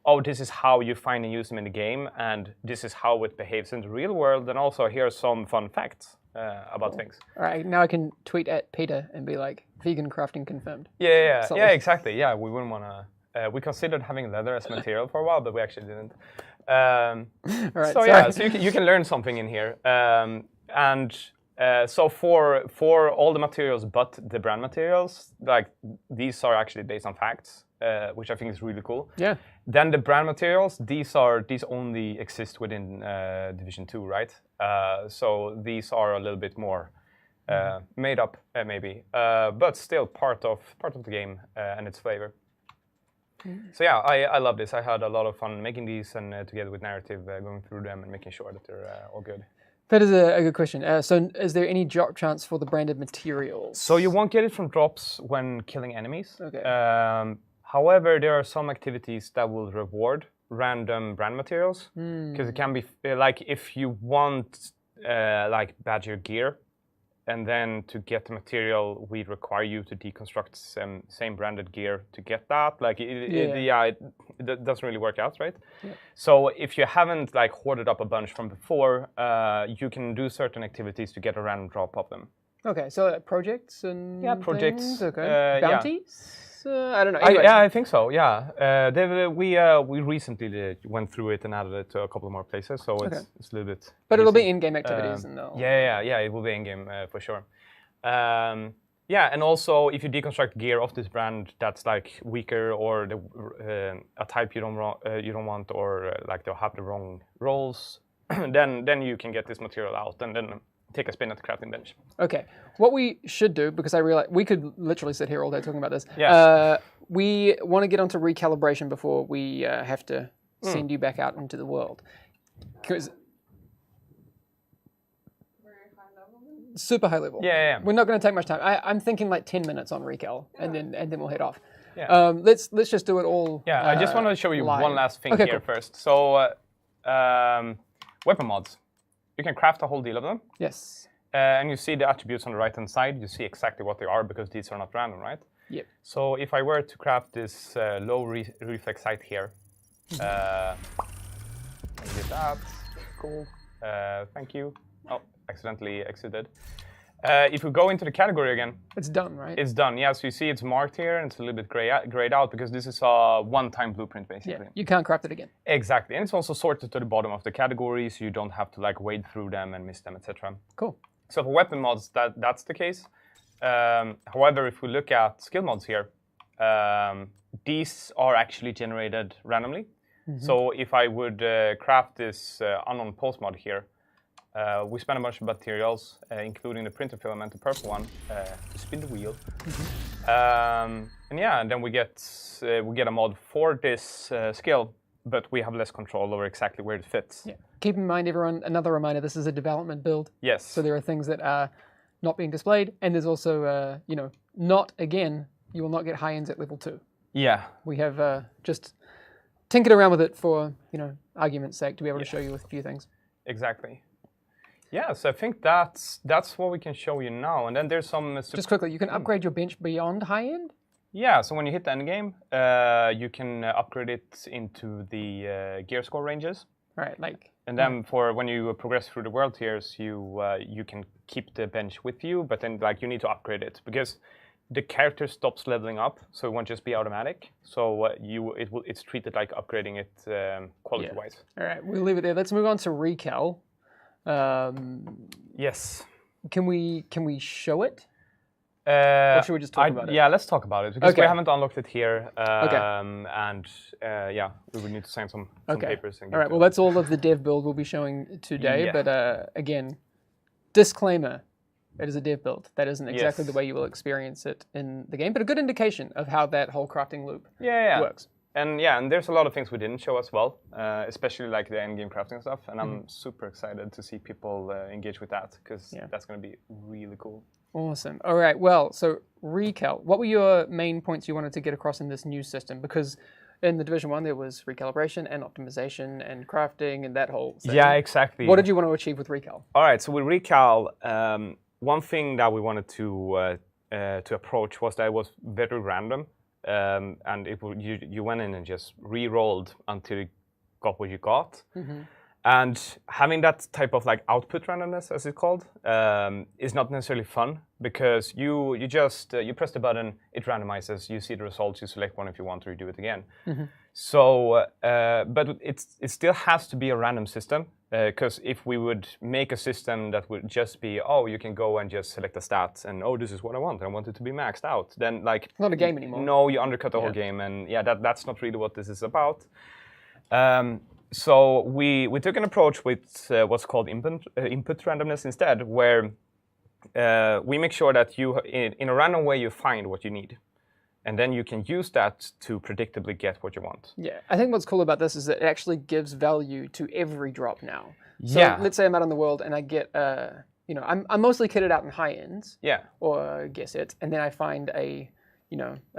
oh, this is how you find and use them in the game, and this is how it behaves in the real world, and also here are some fun facts about things. All right, now I can tweet at Peter and be like, vegan crafting confirmed. Yeah, exactly. Yeah, we wouldn't want to. We considered having leather as material for a while, but we actually didn't. All right, so you can learn something in here. So for all the materials but the brand materials, like these are actually based on facts, which I think is really cool. Yeah. Then the brand materials, these only exist within Division 2, right? So these are a little bit more made up, maybe, but still part of the game and its flavor. So yeah, I love this. I had a lot of fun making these, and together with narrative, going through them and making sure that they're all good. That is a good question. So is there any drop chance for the branded materials? So you won't get it from drops when killing enemies. Okay. However, there are some activities that will reward random brand materials, because it can be like if you want like badger gear, and then to get the material, we require you to deconstruct some same branded gear to get that. Like, it doesn't really work out, right? Yeah. So if you haven't like hoarded up a bunch from before, you can do certain activities to get a random drop of them. Okay, so projects and projects. Things? Okay, bounties. I don't know. Anyway. I think so. Yeah, we recently went through it and added it to a couple more places, so it's a little bit. But it'll be in-game activities, and yeah, it will be in-game for sure. Yeah, and also if you deconstruct gear of this brand that's like weaker or a type you don't want, or like they'll have the wrong rolls, then you can get this material out and then take a spin at the crafting bench. Okay, what we should do, because I realize we could literally sit here all day talking about this. Yes. We want to get onto recalibration before we have to send you back out into the world. Because super high level. Yeah. We're not going to take much time. I'm thinking like 10 minutes on recal, and then we'll head off. Yeah. Let's just do it all. Yeah, I just want to show you live. one last thing here first. So, weapon mods. You can craft a whole deal of them. Yes. And you see the attributes on the right-hand side. You see exactly what they are because these are not random, right? Yep. So if I were to craft this low reflex sight here, I did that. Cool. Thank you. Oh, accidentally exited. If we go into the category again, it's done, right? It's done. Yeah. So you see, it's marked here, and it's a little bit grayed out because this is a one-time blueprint, basically. Yeah. You can't craft it again. Exactly, and it's also sorted to the bottom of the category, so you don't have to like wade through them and miss them, etc. Cool. So for weapon mods, that's the case. However, if we look at skill mods here, these are actually generated randomly. So if I would craft this unknown post mod here, we spend a bunch of materials, including the printer filament, the purple one, to spin the wheel. And then we get a mod for this skill, but we have less control over exactly where it fits. Yeah. Keep in mind, everyone, another reminder, this is a development build. Yes. So there are things that are not being displayed, and there's also, you will not get high ends at level 2. Yeah. We have just tinkered around with it for, argument's sake, to be able to show you a few things. Exactly. Yeah, so I think that's what we can show you now. And then there's some... Just quickly, you can upgrade your bench beyond high end? Yeah, so when you hit the end game, you can upgrade it into the gear score ranges. Right, like... And then for when you progress through the world tiers, you can keep the bench with you, but then like you need to upgrade it because the character stops leveling up, so it won't just be automatic. So it's treated like upgrading it quality-wise. All right, we'll leave it there. Let's move on to Recal. Yes. Can we show it? Or should we just talk about it? Yeah, let's talk about it because we haven't unlocked it here. And we would need to sign some papers. And all right. Well, that's all of the dev build we'll be showing today. Yeah. But again, disclaimer: it is a dev build. That isn't exactly the way you will experience it in the game, but a good indication of how that whole crafting loop works. And there's a lot of things we didn't show as well, especially like the end game crafting stuff. And I'm super excited to see people engage with that because that's going to be really cool. Awesome. All right. Well, so Recal, what were your main points you wanted to get across in this new system? Because in the Division 1, there was recalibration and optimization and crafting and that whole thing. Yeah, exactly. What did you want to achieve with Recal? All right. So with Recal, one thing that we wanted to approach was that it was very random. and you went in and just re-rolled until you got what you got. And having that type of like output randomness, as it's called, is not necessarily fun, because you just you press the button, it randomizes, you see the results, you select one if you want to redo it again. So, but it still has to be a random system, because if we would make a system that would just be, oh, you can go and just select a stat, and oh, this is what I want it to be maxed out, then like It's not a game anymore. No, you undercut the whole game, and yeah, that's not really what this is about. So we took an approach with what's called input randomness instead, where we make sure that you, in a random way, you find what you need. And then you can use that to predictably get what you want. Yeah, I think what's cool about this is that it actually gives value to every drop now. So Yeah. let's say I'm out in the world and I get, you know, I'm mostly kitted out in high ends. Yeah. Or guess it, and then I find a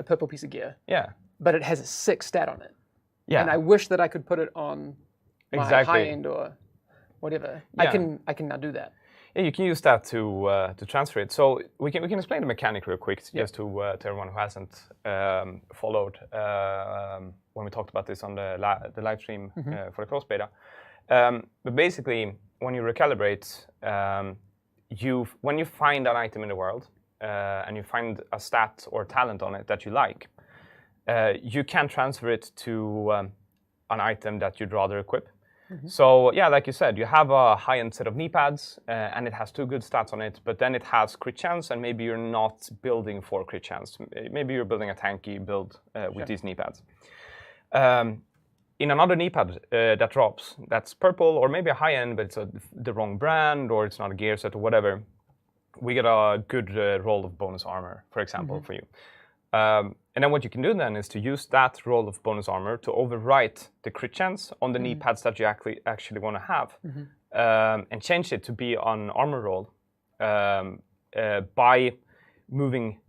purple piece of gear. Yeah. But it has a 6 stat on it. Yeah. And I wish that I could put it on my Exactly. high end or whatever. Yeah. I can now do that. Yeah, you can use that to transfer it. So we can explain the mechanic real quick, just to everyone who hasn't followed when we talked about this on the live stream for the closed beta. But basically, when you recalibrate, when you find an item in the world and you find a stat or talent on it that you like, you can transfer it to an item that you'd rather equip. So yeah, like you said, you have a high-end set of knee pads, and it has 2 good stats on it, but then it has crit chance, and maybe you're not building for crit chance. Maybe you're building a tanky build with these knee pads. In another knee pad that drops, that's purple, or maybe a high-end, but it's the wrong brand, or it's not a gear set or whatever, we get a good roll of bonus armor, for example, for you. And then what you can do then is to use that roll of bonus armor to overwrite the crit chance on the knee pads that you actually want to have, and change it to be an armor roll by moving,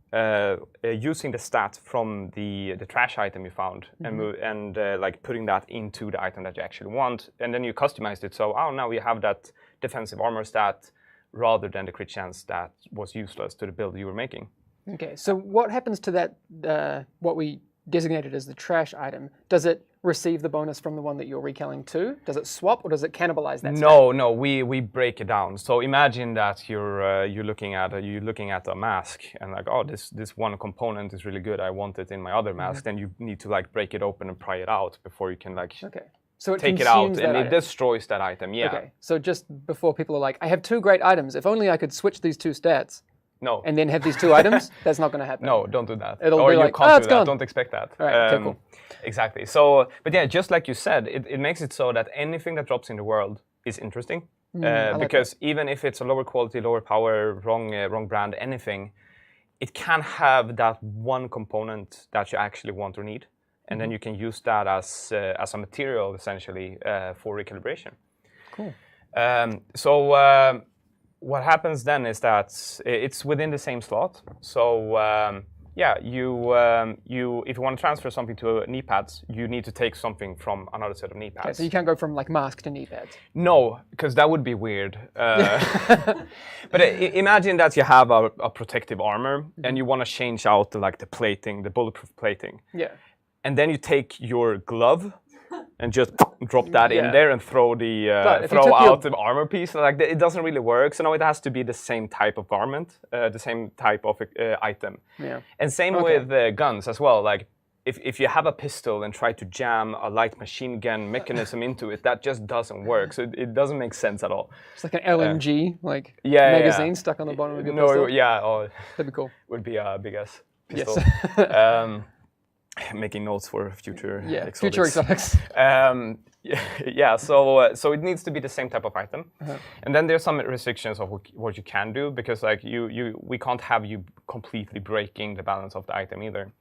using the stat from the trash item you found and like putting that into the item that you actually want, and then you customized it. So now we have that defensive armor stat rather than the crit chance that was useless to the build you were making. Okay, so what happens to that, what we designated as the trash item? Does it receive the bonus from the one that you're recalling to? Does it swap, or does it cannibalize that? No, we break it down. So imagine that you're looking at a mask and like, oh, this one component is really good, I want it in my other mask. Then you need to like break it open and pry it out before you can like so it take it out, consumes and that it item. destroys that item. Yeah. Okay, so just before people are like, I have 2 great items, if only I could switch these 2 stats. No. And then have these 2 items, that's not going to happen. No, don't do that. It'll or be you like, can't oh, do it's that. gone. Don't expect that. All right, okay, cool. Exactly. So, but yeah, just like you said, it makes it so that anything that drops in the world is interesting, because even if it's a lower quality, lower power, wrong brand, anything, it can have that one component that you actually want or need, and then you can use that as a material essentially for recalibration. Cool. What happens then is that it's within the same slot. So if you want to transfer something to knee pads, you need to take something from another set of knee pads. Okay, so you can't go from like mask to knee pads. No, because that would be weird. But imagine that you have a protective armor and you want to change out the plating, the bulletproof plating. Yeah. And then you take your glove and just drop that in there and throw out the armor piece. Like it doesn't really work. So no, it has to be the same type of garment, the same type of item. Yeah. And same with guns as well. Like if you have a pistol and try to jam a light machine gun mechanism into it, that just doesn't work. So it doesn't make sense at all. It's like an LMG magazine stuck on the bottom of your pistol. That'd be cool. Would be a big ass pistol. Yes. Making notes for future exotics. Future exotics. So it needs to be the same type of item, and then there's some restrictions of what you can do, because like we can't have you completely breaking the balance of the item either.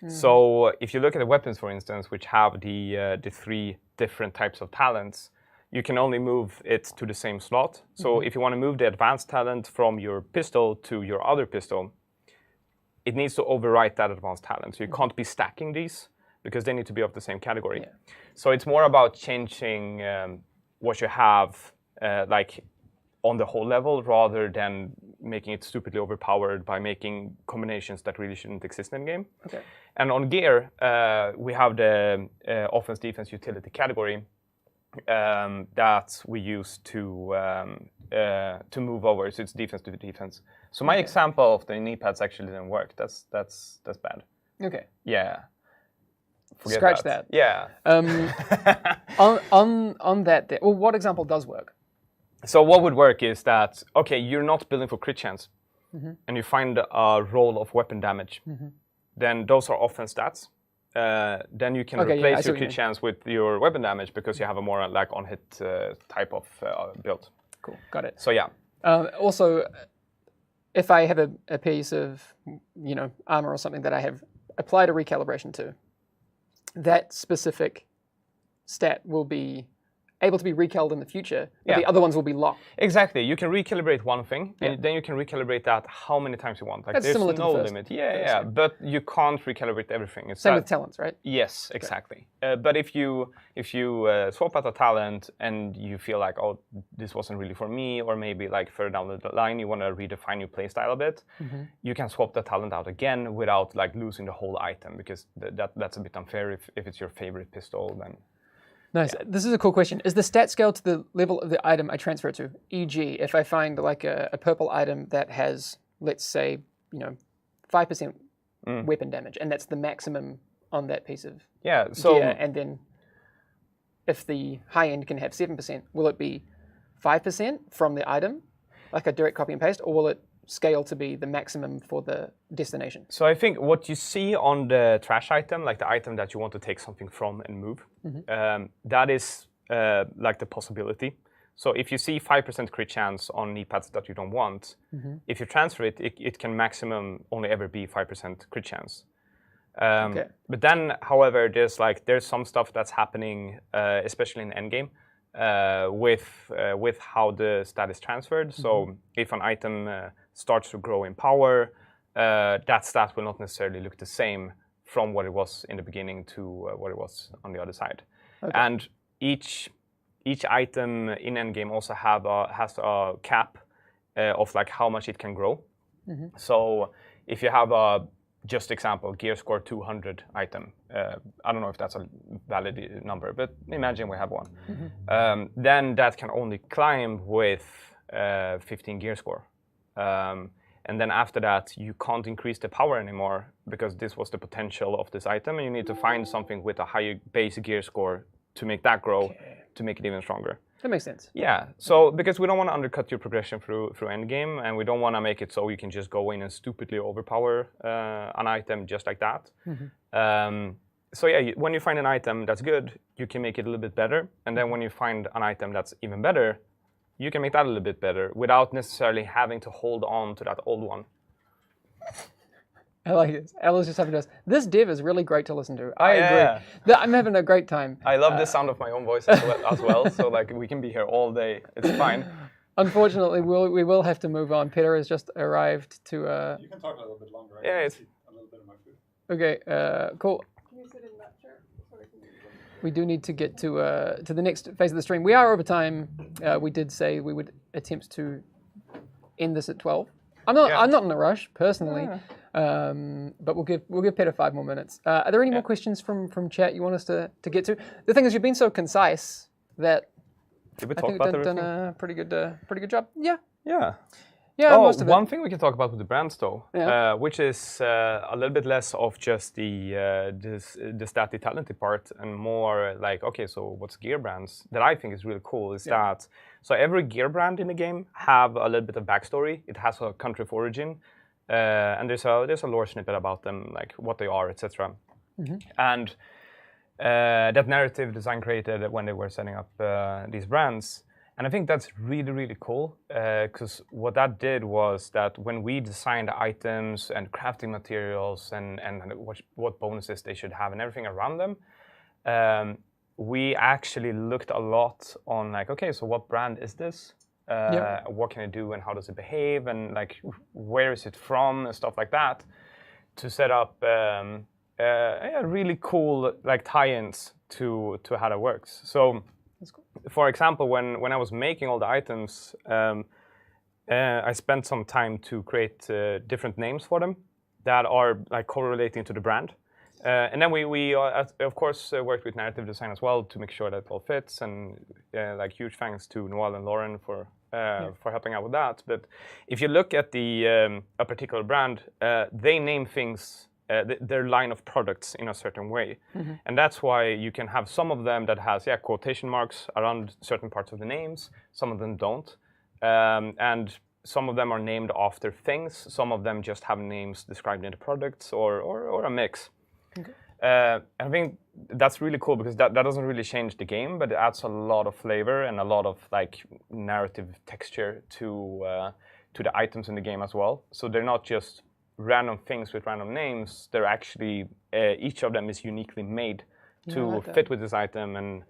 So if you look at the weapons, for instance, which have the 3 different types of talents, you can only move it to the same slot. So if you want to move the advanced talent from your pistol to your other pistol, it needs to overwrite that advanced talent. So you can't be stacking these because they need to be of the same category. Yeah. So it's more about changing what you have like on the whole level rather than making it stupidly overpowered by making combinations that really shouldn't exist in game. Okay. And on gear, we have the offense, defense, utility category that we use to move over. So it's defense to defense. So my example of the knee pads actually didn't work. That's bad. Okay. Yeah. Forget Scratch that. Yeah. On that, well, what example does work? So what would work is that, okay, you're not building for crit chance, and you find a roll of weapon damage. Then those are offense stats. Then you can replace your crit chance with your weapon damage because you have a more like on-hit type of build. Cool, got it. So yeah. Also, if I have a piece of, armor or something that I have applied a recalibration to, that specific stat will be able to be recaled in the future, but the other ones will be locked. Exactly. You can recalibrate one thing, and then you can recalibrate that how many times you want. Like, that's there's similar to no the first. limit. Yeah. But you can't recalibrate everything. It's Same with talents, right? Yes, exactly. But if you swap out a talent and you feel like, oh, this wasn't really for me, or maybe like further down the line you want to redefine your playstyle a bit, you can swap the talent out again without like losing the whole item, because that's a bit unfair if it's your favorite pistol. Then. Nice. Yeah. This is a cool question. Is the stat scale to the level of the item I transfer it to? E.g., if I find like a purple item that has, let's say, 5% weapon damage, and that's the maximum on that piece of gear, and then if the high end can have 7%, will it be 5% from the item, like a direct copy and paste, or will it scale to be the maximum for the destination? So I think what you see on the trash item, like the item that you want to take something from and move, that is like the possibility. So if you see 5% crit chance on knee pads that you don't want, if you transfer it, it can maximum only ever be 5% crit chance. But then, however, there's some stuff that's happening, especially in endgame, with how the stat is transferred. So if an item starts to grow in power, that stat will not necessarily look the same from what it was in the beginning to what it was on the other side. And each item in endgame also has a cap of like how much it can grow. So if you have a, just example, gear score 200 item, I don't know if that's a valid number, but imagine we have one. Then that can only climb with 15 gear score. And then after that, you can't increase the power anymore because this was the potential of this item, and you need to find something with a higher base gear score to make that grow, to make it even stronger. That makes sense. Yeah, so because we don't want to undercut your progression through endgame, and we don't want to make it so you can just go in and stupidly overpower an item just like that. So yeah, when you find an item that's good, you can make it a little bit better, and then when you find an item that's even better, you can make that a little bit better without necessarily having to hold on to that old one. I like this. Ella's just having to us. This div is really great to listen to. I agree. I'm having a great time. I love the sound of my own voice as well. So like we can be here all day. It's fine. Unfortunately, we will have to move on. Peter has just arrived to. You can talk a little bit longer. Yeah, it's a little bit of my food. Okay. Cool. Can you sit in that chair? We do need to get to the next phase of the stream. We are over time. We did say we would attempt to end this at 12. I'm not in a rush personally, but we'll give Peter 5 more minutes. Are there any more questions from chat you want us to get to? The thing is, you've been so concise that I think we've done a pretty good job. Yeah, most of it. One thing we can talk about with the brands though, which is a little bit less of just the static talented part and more like, okay, so what's gear brands that I think is really cool is that, so every gear brand in the game have a little bit of backstory. It has a country of origin, and there's a lore snippet about them, like what they are, etc. And that narrative design created when they were setting up these brands. And I think that's really, really cool, because what that did was that when we designed the items and crafting materials and what bonuses they should have and everything around them, we actually looked a lot on like, okay, so what brand is this? What can it do and how does it behave? And like, where is it from and stuff like that to set up really cool like tie-ins to how that works. So. That's cool. For example, when I was making all the items, I spent some time to create different names for them that are like correlating to the brand. And then we of course worked with narrative design as well to make sure that it all fits. And like huge thanks to Noel and Lauren for helping out with that. But if you look at a particular brand, they name things, their line of products in a certain way. And that's why you can have some of them that has quotation marks around certain parts of the names. Some of them don't. And some of them are named after things. Some of them just have names described in the products or a mix. Okay. I think that's really cool because that doesn't really change the game, but it adds a lot of flavor and a lot of like narrative texture to the items in the game as well. So they're not just random things with random names. They're actually each of them is uniquely made to fit with this item, and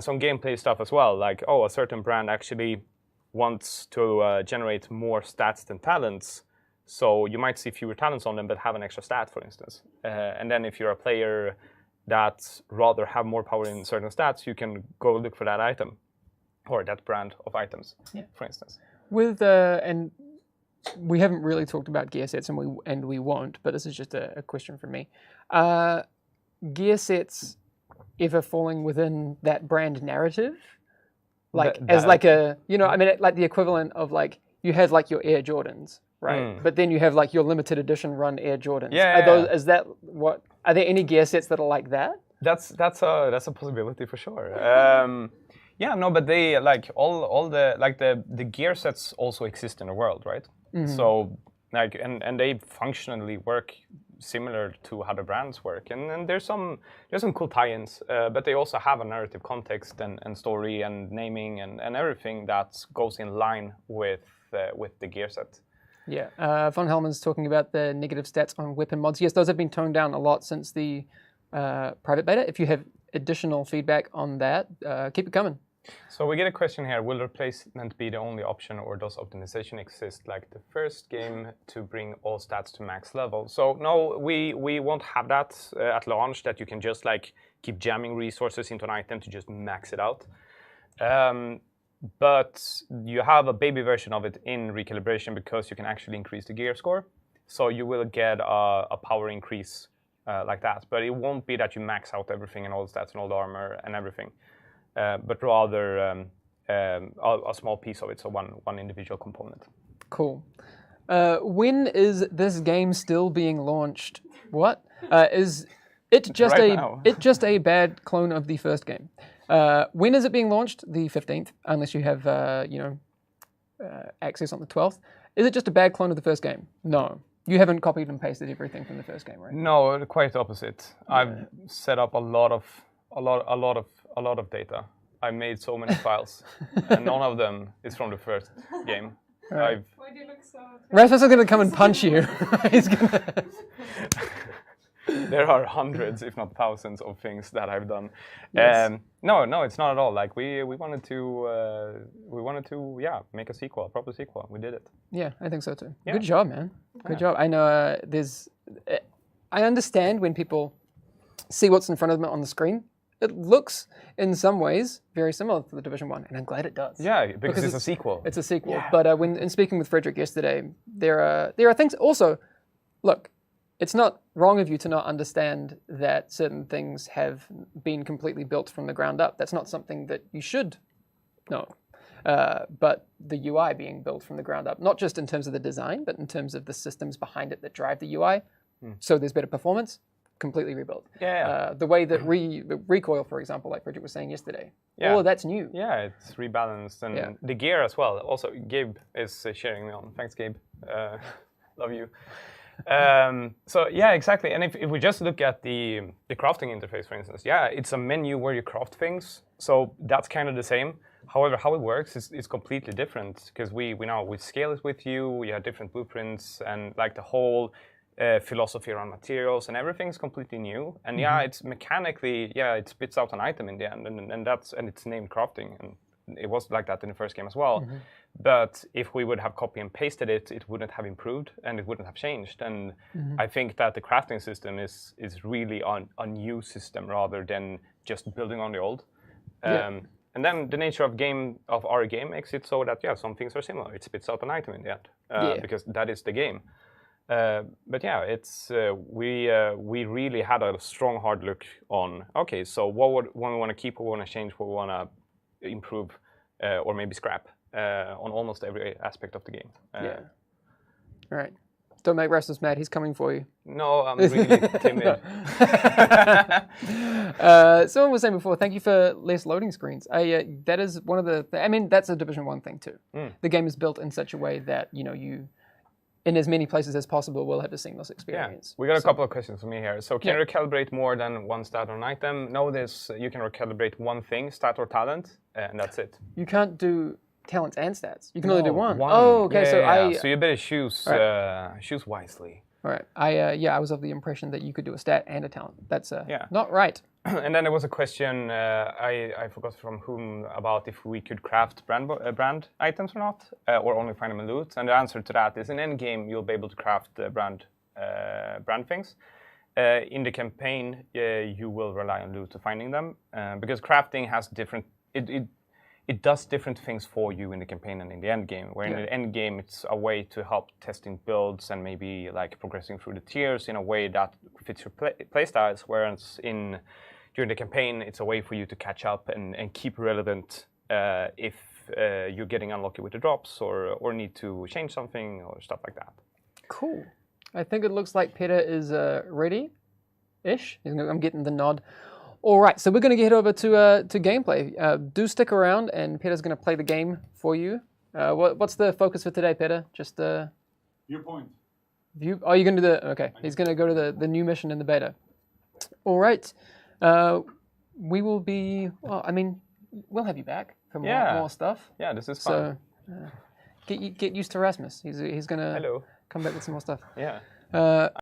some gameplay stuff as well. Like a certain brand actually wants to generate more stats than talents. So you might see fewer talents on them, but have an extra stat, for instance. And then if you're a player that rather have more power in certain stats, you can go look for that item or that brand of items, for instance. With and we haven't really talked about gear sets, and we won't. But this is just a question from me. Gear sets ever falling within that brand narrative, like as like a like the equivalent of like you have like your Air Jordans. Right, but then you have like your limited edition run Air Jordans. Is that what? Are there any gear sets that are like that? That's a possibility for sure. But they like all the gear sets also exist in the world, right? So like and they functionally work similar to how the brands work, and there's some cool tie-ins, but they also have a narrative context and story and naming and everything that goes in line with the gear set. Yeah, Von Hellman's talking about the negative stats on weapon mods. Yes, those have been toned down a lot since the private beta. If you have additional feedback on that, keep it coming. So we get a question here, will replacement be the only option, or does optimization exist like the first game to bring all stats to max level? So no, we won't have that at launch, that you can just like keep jamming resources into an item to just max it out. But you have a baby version of it in Recalibration because you can actually increase the gear score. So you will get a power increase like that. But it won't be that you max out everything and all the stats and all the armor and everything. But rather a small piece of it, so one individual component. Cool. When is this game still being launched? What? Is it just just a bad clone of the first game? When is it being launched? The 15th, unless you have access on the 12th. Is it just a bad clone of the first game? No. You haven't copied and pasted everything from the first game, right? No, quite the opposite. Yeah. I've set up a lot of data. I made so many files, and none of them is from the first game. Right. Why do you look so... Rasmus is going to come and punch you. He's gonna... There are hundreds, if not thousands, of things that I've done. Yes. No, it's not at all. Like we wanted to make a sequel, a proper sequel. We did it. Yeah, I think so too. Yeah. Good job, man. Good job. I know I understand when people see what's in front of them on the screen. It looks, in some ways, very similar to the Division 1, and I'm glad it does. Yeah, because it's a sequel. It's a sequel. Yeah. But in speaking with Frederick yesterday, there are things also. Look, it's not wrong of you to not understand that certain things have been completely built from the ground up. That's not something that you should know. But the UI being built from the ground up, not just in terms of the design, but in terms of the systems behind it that drive the UI. So there's better performance, completely rebuilt. Yeah. The way that recoil, for example, like Frederick was saying yesterday, all of that's new. Yeah, it's rebalanced. And the gear as well. Also, Gabe is sharing me on. Thanks, Gabe. Love you. So yeah, exactly. And if we just look at the crafting interface, for instance, it's a menu where you craft things. So that's kind of the same. However, how it works is completely different because we scale it with you. We have different blueprints and like the whole philosophy around materials and everything is completely new. And it's mechanically, it spits out an item in the end, and it's named crafting. And it was like that in the first game as well. But if we would have copy and pasted it, it wouldn't have improved and it wouldn't have changed. And I think that the crafting system is really a new system rather than just building on the old. And then the nature of our game makes it so that some things are similar. It spits out an item in the end because that is the game. But yeah, it's we really had a strong hard look on so what we want to keep, what we want to change, what we want to improve, or maybe scrap on almost every aspect of the game. All right. Don't make Rasmus mad. He's coming for you. No, I'm really timid. Someone was saying before, thank you for less loading screens. That is one of the. I mean, that's a Division 1 thing too. The game is built in such a way that you, in as many places as possible, will have a seamless experience. We got a couple of questions from me here. So, can you recalibrate more than one stat or an item? No, you can recalibrate one thing, stat or talent, and that's it. You can't do talents and stats. You can only do one. One. Oh, okay. So you better choose wisely. All right. I was of the impression that you could do a stat and a talent. That's not right. And then there was a question I forgot from whom about if we could craft brand items or not, or only find them in loot. And the answer to that is in any game you'll be able to craft brand things. In the campaign, you will rely on loot to finding them because crafting has different. It does different things for you in the campaign and in the end game. Where in the end game, it's a way to help testing builds and maybe like progressing through the tiers in a way that fits your playstyles. Whereas during the campaign, it's a way for you to catch up and keep relevant if you're getting unlucky with the drops or need to change something or stuff like that. Cool. I think it looks like Peter is ready-ish. I'm getting the nod. All right, so we're going to get over to gameplay. Do stick around, and Peter's going to play the game for you. What's the focus for today, Peter? Just Viewpoint. Oh, you're going to do the... Okay, he's going to go to the new mission in the beta. All right. We will be... Well, I mean, we'll have you back for more stuff. Yeah, this is fun. So get used to Rasmus. He's going to come back with some more stuff. Yeah.